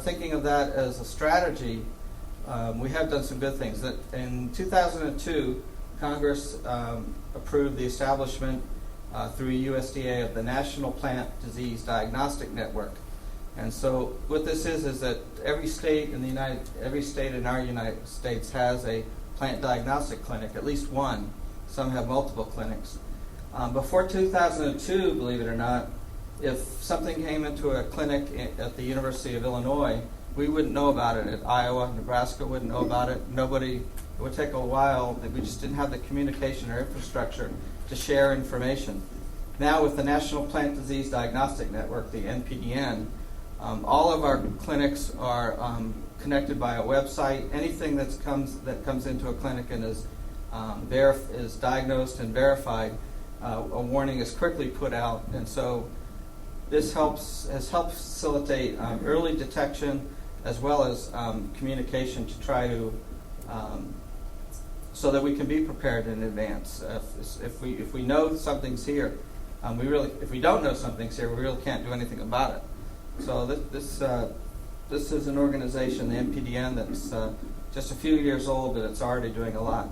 thinking of that as a strategy, we have done some good things. That in 2002, Congress approved the establishment through USDA of the National Plant Disease Diagnostic Network. And so what this is that every state in our United States has a plant diagnostic clinic, at least one. Some have multiple clinics. Before 2002, believe it or not, if something came into a clinic at the University of Illinois, we wouldn't know about it. At Iowa, Nebraska wouldn't know about it. Nobody. It would take a while. We just didn't have the communication or infrastructure to share information. Now, with the National Plant Disease Diagnostic Network, the NPDN, all of our clinics are connected by a website. Anything that comes into a clinic and is diagnosed and verified, a warning is quickly put out, and so this has helped facilitate early detection as well as communication to try to so that we can be prepared in advance. If we know something's here, We really, if we don't know something's here, we really can't do anything about it. So this is an organization, the NPDN, that's just a few years old, but it's already doing a lot.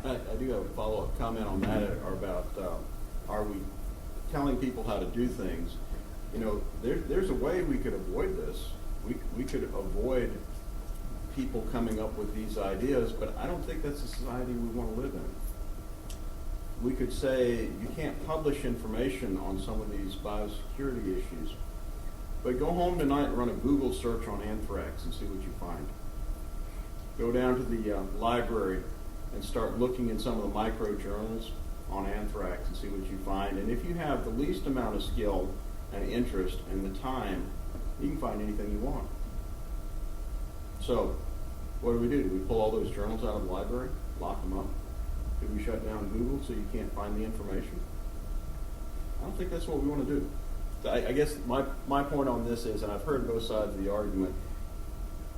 I do have a follow-up comment on that, or about are we telling people how to do things? You know, there's a way we could avoid this. We could avoid people coming up with these ideas, but I don't think that's the society we want to live in. We could say you can't publish information on some of these biosecurity issues, but go home tonight and run a Google search on anthrax and see what you find. Go down to the library and start looking in some of the microjournals on anthrax and see what you find. And if you have the least amount of skill and interest and the time, you can find anything you want. So, what do? Do we pull all those journals out of the library, lock them up? Do we shut down Google so you can't find the information? I don't think that's what we want to do. So I guess my point on this is, and I've heard both sides of the argument,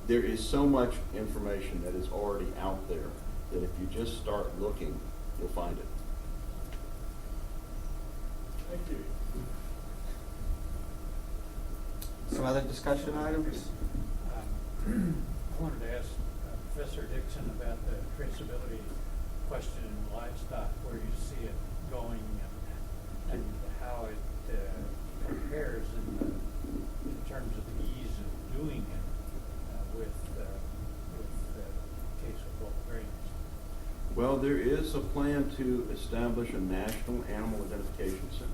there is so much information that is already out there that if you just start looking, you'll find it. Thank you. Some other discussion items? I wanted to ask Professor Dixon about the traceability question in livestock, where you see it going and how it compares in terms of the ease of doing it with the case of bulk grains. Well, there is a plan to establish a national animal identification center.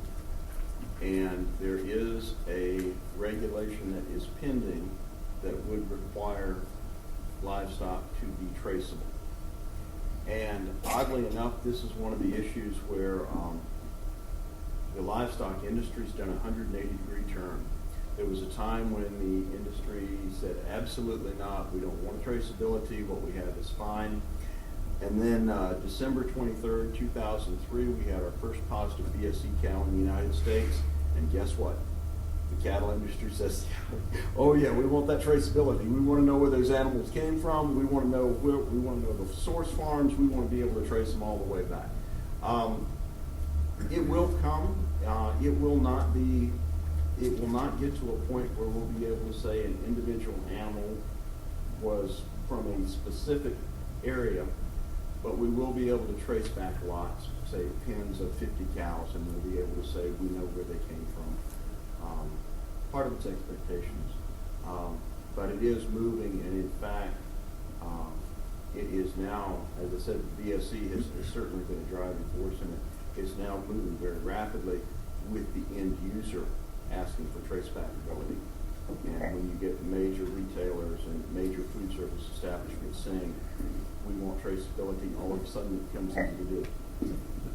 And there is a regulation that is pending that would require livestock to be traceable. And oddly enough, this is one of the issues where the livestock industry's done a 180-degree turn. There was a time when the industry said, absolutely not, we don't want traceability, what we have is fine. And then December 23rd, 2003, we had our first positive BSE cow in the United States. And guess what? The cattle industry says, oh yeah, we want that traceability. We want to know where those animals came from. We want to know the source farms. We want to be able to trace them all the way back. It will come. It will not get to a point where we'll be able to say an individual animal was from a specific area, but we will be able to trace back lots, say pens of 50 cows, and we'll be able to say we know where they came from. Part of its expectations. But it is moving, and in fact, it is now, as I said, the BSE has certainly been a driving force in it. It's now moving very rapidly with the end user asking for traceability. And when you get major retailers and major food service establishments saying, we want traceability, all of a sudden it becomes easy to do.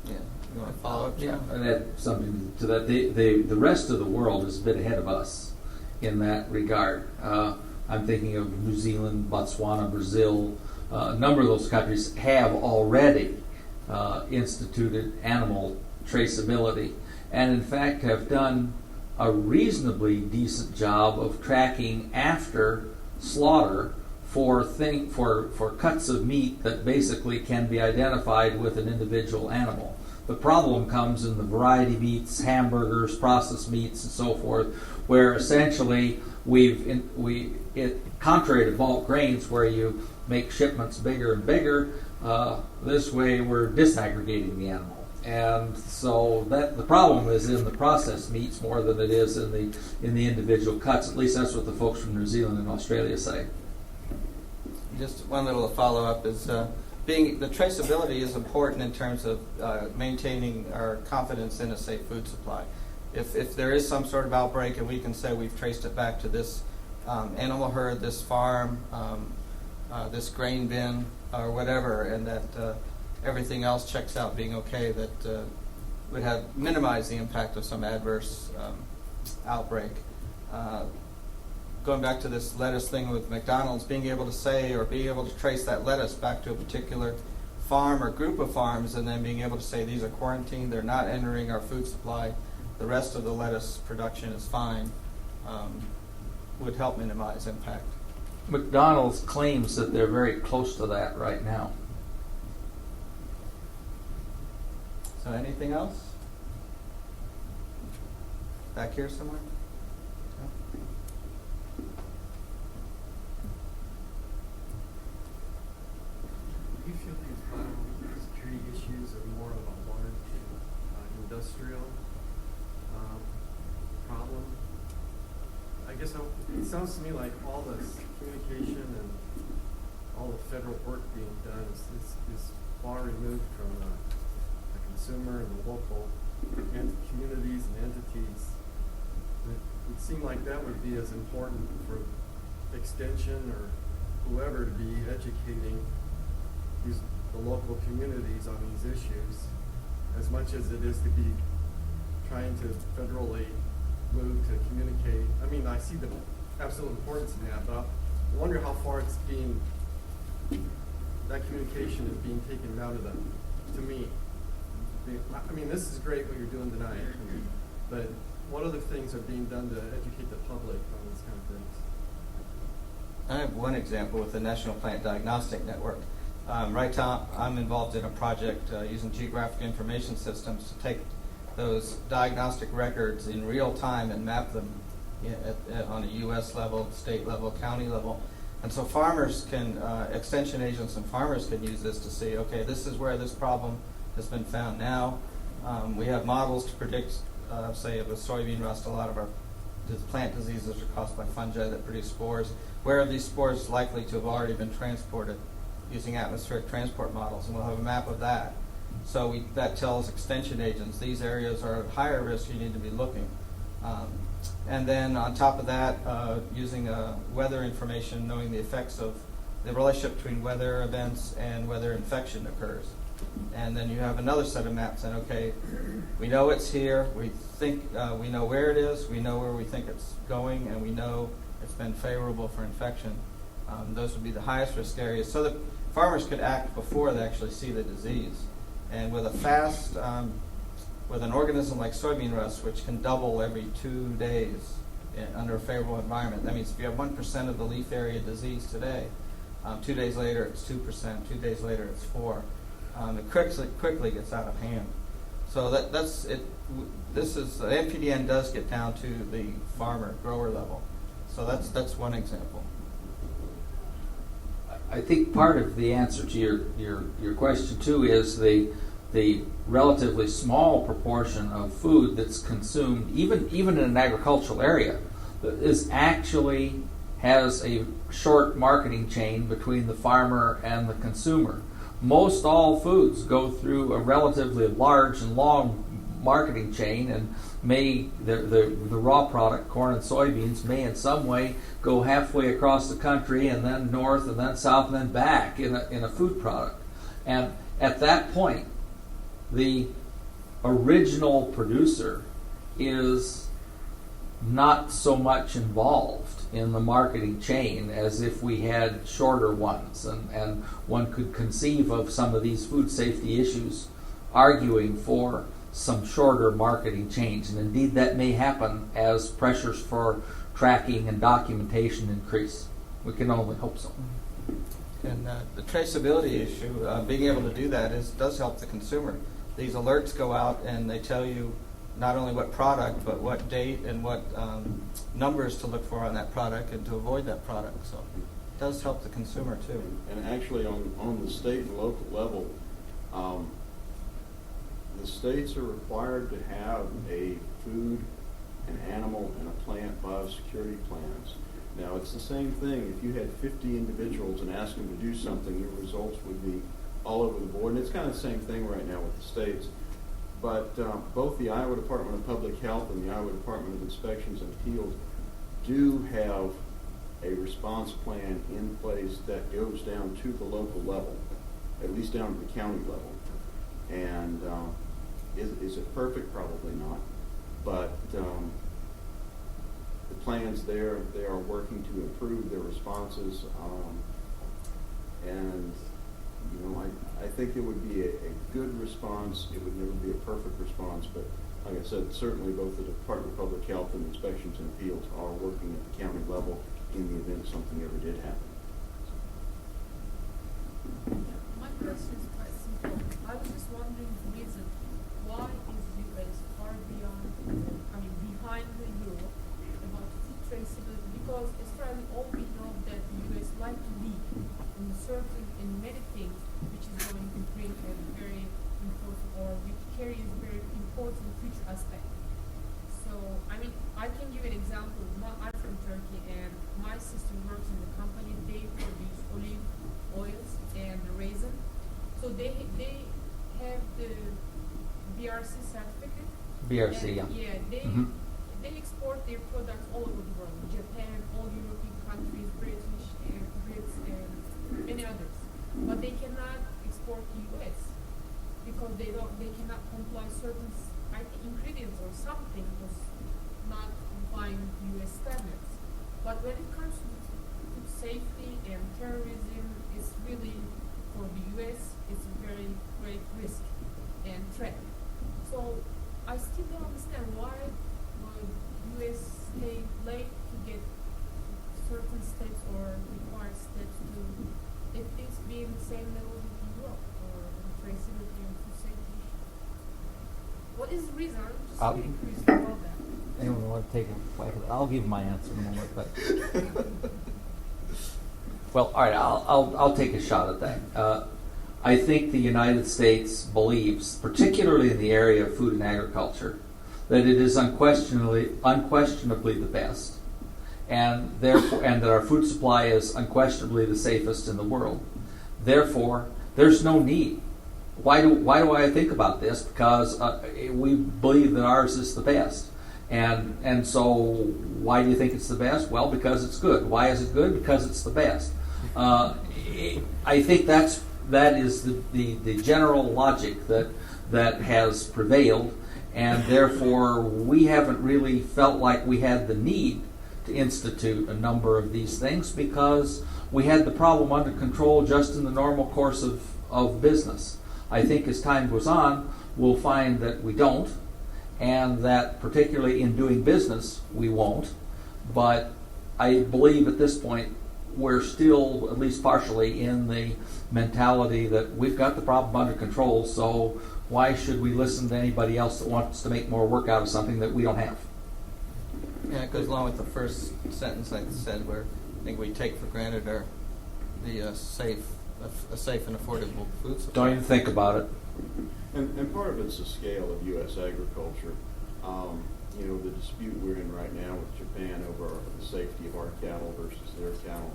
Yeah. You want to follow up? Yeah, and add something to that. The rest of the world is a bit ahead of us in that regard. I'm thinking of New Zealand, Botswana, Brazil. A number of those countries have already instituted animal traceability, and in fact have done a reasonably decent job of tracking after slaughter for cuts of meat that basically can be identified with an individual animal. The problem comes in the variety meats, hamburgers, processed meats, and so forth, where essentially contrary to bulk grains, where you make shipments bigger and bigger, this way we're disaggregating the animal. And so that the problem is in the processed meats more than it is in the individual cuts. At least that's what the folks from New Zealand and Australia say. Just one little follow-up is the traceability is important in terms of maintaining our confidence in a safe food supply. If there is some sort of outbreak and we can say we've traced it back to this animal herd, this farm, this grain bin, or whatever, and that everything else checks out being okay, that would have minimized the impact of some adverse outbreak. Going back to this lettuce thing with McDonald's, being able to say or being able to trace that lettuce back to a particular farm or group of farms, and then being able to say these are quarantined, they're not entering our food supply, the rest of the lettuce production is fine, would help minimize impact. McDonald's claims that they're very close to that right now. So anything else? Back here somewhere? No? Do you feel these biosecurity issues are more of a large industrial problem? I guess it sounds to me like all this communication and all the federal work being done is far removed from the consumer and the local communities and entities. It would seem like that would be as important for Extension or whoever to be educating the local communities on these issues as much as it is to be trying to federally move to communicate. I mean, I see the absolute importance in that, but I wonder how far that communication is being taken out of to me. I mean, this is great what you're doing tonight, but what other things are being done to educate the public on these kind of things? I have one example with the National Plant Diagnostic Network. Right now, I'm involved in a project using geographic information systems to take those diagnostic records in real time and map them on a U.S. level, state level, county level. And so farmers can, extension agents and farmers can use this to see, okay, this is where this problem has been found now. We have models to predict, say, with soybean rust, a lot of our plant diseases are caused by fungi that produce spores. Where are these spores likely to have already been transported using atmospheric transport models? And we'll have a map of that. So that tells extension agents these areas are at higher risk, you need to be looking. And then on top of that, using weather information, knowing the effects of the relationship between weather events and whether infection occurs. And then you have another set of maps, and okay, we know it's here, we think we know where it is, we know where we think it's going, and we know it's been favorable for infection. Those would be the highest risk areas, so that farmers could act before they actually see the disease. And with a fast, with an organism like soybean rust, which can double every 2 days under a favorable environment, that means if you have 1% of the leaf area disease today, 2 days later it's 2%, 2 days later it's 4%. It quickly gets out of hand. So that's it. This is the NPDN does get down to the farmer grower level. So that's one example. I think part of the answer to your question too is the relatively small proportion of food that's consumed, even in an agricultural area, is actually has a short marketing chain between the farmer and the consumer. Most all foods go through a relatively large and long marketing chain, and the raw product, corn and soybeans, may in some way go halfway across the country and then north and then south and then back in a food product. And at that point, the original producer is not so much involved in the marketing chain as if we had shorter ones, and one could conceive of some of these food safety issues arguing for some shorter marketing chains, and indeed that may happen as pressures for tracking and documentation increase. We can only hope so. And the traceability issue, being able to do that does help the consumer. These alerts go out and they tell you not only what product, but what date and what numbers to look for on that product and to avoid that product. So it does help the consumer too. And actually on the state and local level, the states are required to have a food, an animal, and a plant biosecurity plans. Now it's the same thing. If you had 50 individuals and asked them to do something, your results would be all over the board. And it's kind of the same thing right now with the states. But both the Iowa Department of Public Health and the Iowa Department of Inspections and Appeals do have a response plan in place that goes down to the local level, at least down to the county level. And is it perfect? Probably not. But the plans there, they are working to improve their responses. And you know, I think it would be a good response. It would never be a perfect response, but like I said, certainly both the Department of Public Health and Inspections and Appeals are working at the county level in the event something ever did happen. My question is quite simple. I was just wondering, for me as a because as far as all we know that the U.S. like to lead in many things, which is going to bring a very important, or which carries very important future aspect. So, I mean, I can give an example. I'm from Turkey, and my sister works in the company. They produce olive oils and raisin. So they have the BRC certificate. BRC, and, yeah. Yeah, Mhm. they export their products all over the world. Japan, all European countries, British, and Brits, and many others. But they cannot export to U.S. because they cannot comply certain ingredients or something was not complying with U.S. standards. But when it comes to food safety and terrorism, it's really, for the U.S., it's a very great risk and threat. So I still don't understand why would U.S. stay late to get certain steps or require steps to at least be in the same level with Europe or traceability and food safety issues. What is the reason? I'm just really curious about that. Anyone want to take a whack at it? I'll give my answer in a moment, but well, all right, I'll take a shot at that. I think the United States believes, particularly in the area of food and agriculture, that it is unquestionably the best, and therefore, and that our food supply is unquestionably the safest in the world. Therefore, there's no need. Why do I think about this? Because we believe that ours is the best. And so why do you think it's the best? Well, because it's good. Why is it good? Because it's the best. I think that is the general logic that has prevailed, and therefore we haven't really felt like we had the need to institute a number of these things because we had the problem under control just in the normal course of business. I think as time goes on, we'll find that we don't, and that particularly in doing business, we won't. But I believe at this point, we're still, at least partially, in the mentality that we've got the problem under control, so why should we listen to anybody else that wants to make more work out of something that we don't have? Yeah, it goes along with the first sentence I said, where I think we take for granted a safe and affordable food supply. Don't even think about it. And part of it's the scale of U.S. agriculture. The dispute we're in right now with Japan over the safety of our cattle versus their cattle.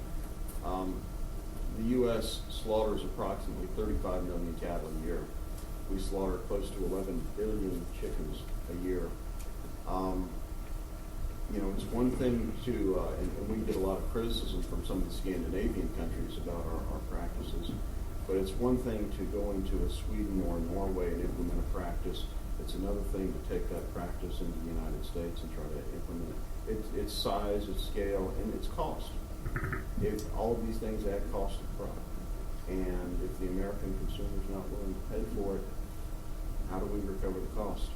The U.S. slaughters approximately 35 million cattle a year. We slaughter close to 11 billion chickens a year. It's one thing to, and we get a lot of criticism from some of the Scandinavian countries about our practices, but it's one thing to go into a Sweden or a Norway and implement a practice. It's another thing to take that practice into the United States and try to implement it. Its size, its scale, and its cost. All of these things add cost to product. And if the American consumer is not willing to pay for it, how do we recover the cost?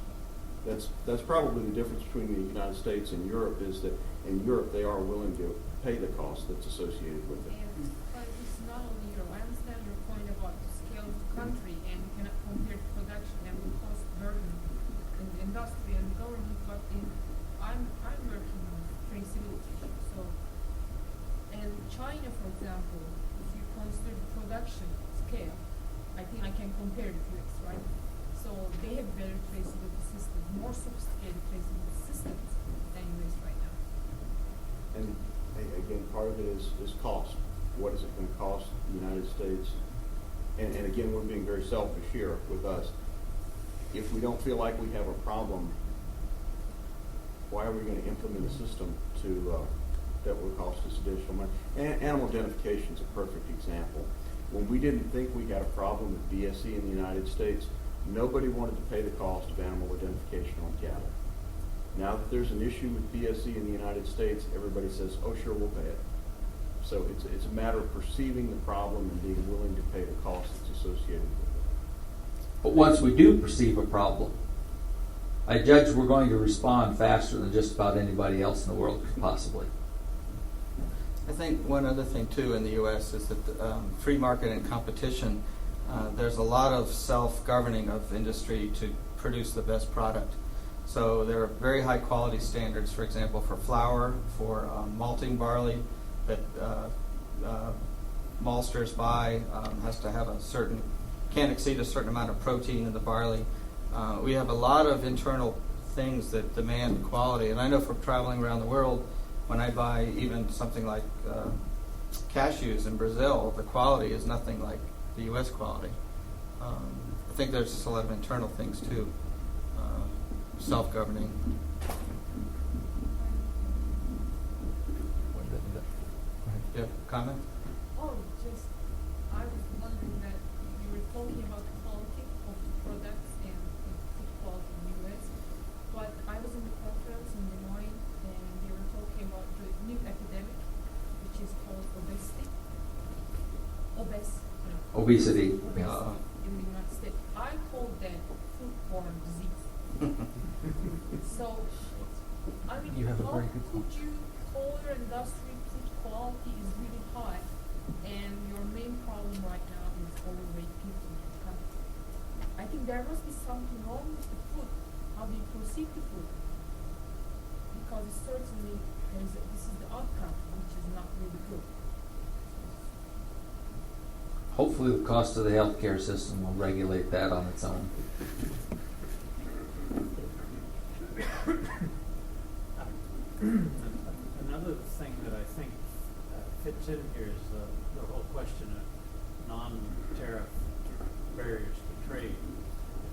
That's probably the difference between the United States and Europe, is that in Europe they are willing to pay the cost that's associated with it. But it's not only Europe. I understand your point about the scale of the country and you cannot compare production and the cost burden in the industry and the government, but I'm working on traceability issues. So, and China, for example, if you consider the production scale, I think I can compare with US, right? So they have better traceability systems, more sophisticated traceability systems than US right now. And again, part of it is cost. What is it going to cost the United States? And again, we're being very selfish here with us. If we don't feel like we have a problem, why are we going to implement a system that will cost us additional money? Animal identification is a perfect example. When we didn't think we had a problem with BSE in the United States, nobody wanted to pay the cost of animal identification on cattle. Now that there's an issue with BSE in the United States, everybody says, oh, sure, we'll pay it. So it's a matter of perceiving the problem and being willing to pay the cost that's associated with it. But once we do perceive a problem, I judge we're going to respond faster than just about anybody else in the world could possibly. I think one other thing, too, in the U.S. is that free market and competition, there's a lot of self-governing of industry to produce the best product. So there are very high quality standards, for example, for flour, for malting barley that maltsters buy, has to have can't exceed a certain amount of protein in the barley. We have a lot of internal things that demand quality. And I know from traveling around the world, when I buy even something like cashews in Brazil, the quality is nothing like the U.S. quality. I think there's just a lot of internal things too, self-governing. You have a comment? Oh, just, I was wondering that you were talking about the quality of the products and the food quality in the U.S., but I was in the conference in Des Moines and they were talking about the new epidemic, which is called obesity. Obesity. In the United States. I call that foodborne disease. So, I mean, how could you call your industry food quality is really high, and your main problem right now is overweight people in your country? I think there must be something wrong with the food, how do you perceive the food? Because certainly this is the outcome, which is not really good. Hopefully the cost of the healthcare system will regulate that on its own. Another thing that I think fits in here is the whole question of non-tariff barriers to trade.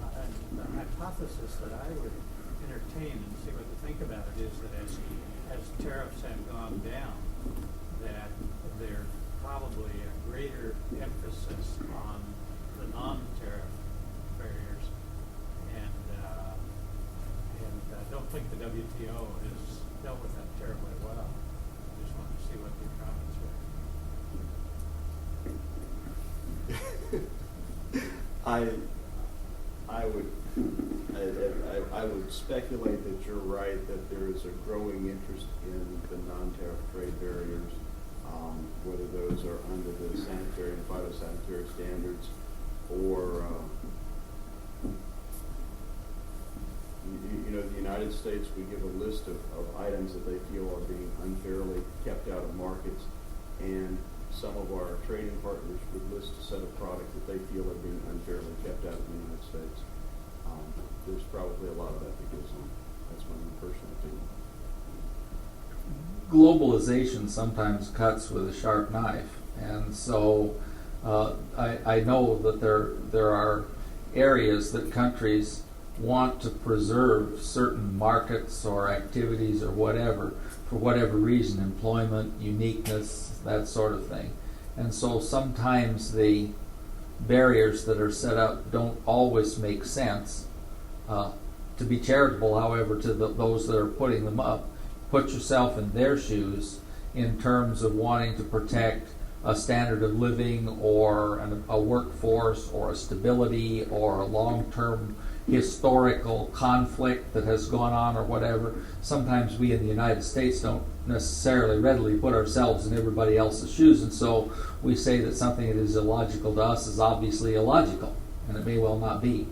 And the hypothesis that I would entertain and see what to think about it is that as tariffs have gone down, that there's probably a greater emphasis on the non-tariff barriers, and I don't think the WTO has dealt with that terribly well. I just wanted to see what your comments were. I would speculate that you're right, that there is a growing interest in the non-tariff trade barriers, whether those are under the sanitary and phytosanitary standards or the United States, we give a list of items that they feel are being unfairly kept out of markets, and some of our trading partners would list a set of products that they feel are being unfairly kept out of the United States. There's probably a lot of that that goes on. That's my own personal opinion. Globalization sometimes cuts with a sharp knife, and so I know that there are areas that countries want to preserve certain markets or activities or whatever, for whatever reason, employment, uniqueness, that sort of thing. And so sometimes the barriers that are set up don't always make sense. To be charitable, however, to those that are putting them up, put yourself in their shoes in terms of wanting to protect a standard of living or a workforce or a stability or a long-term historical conflict that has gone on or whatever. Sometimes we in the United States don't necessarily readily put ourselves in everybody else's shoes, and so we say that something that is illogical to us is obviously illogical, and it may well not be.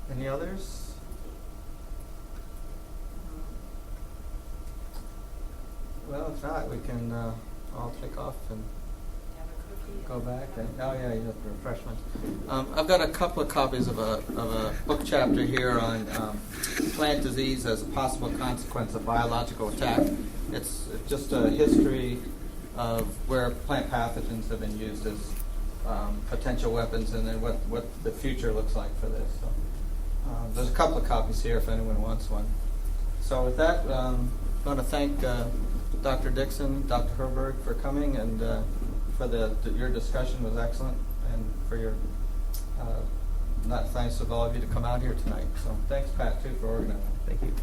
Any others? Well, if not, we can all take off and go back. And, oh yeah, you have refreshments. I've got a couple of copies of a book chapter here on plant disease as a possible consequence of biological attack. It's just a history of where plant pathogens have been used as potential weapons, and then what the future looks like for this. So, there's a couple of copies here if anyone wants one. So with that, I'm going to thank Dr. Dixon, Dr. Herberg for coming, and for your discussion was excellent, and for your thanks of all of you to come out here tonight. So thanks, Pat, too, for organizing. Thank you.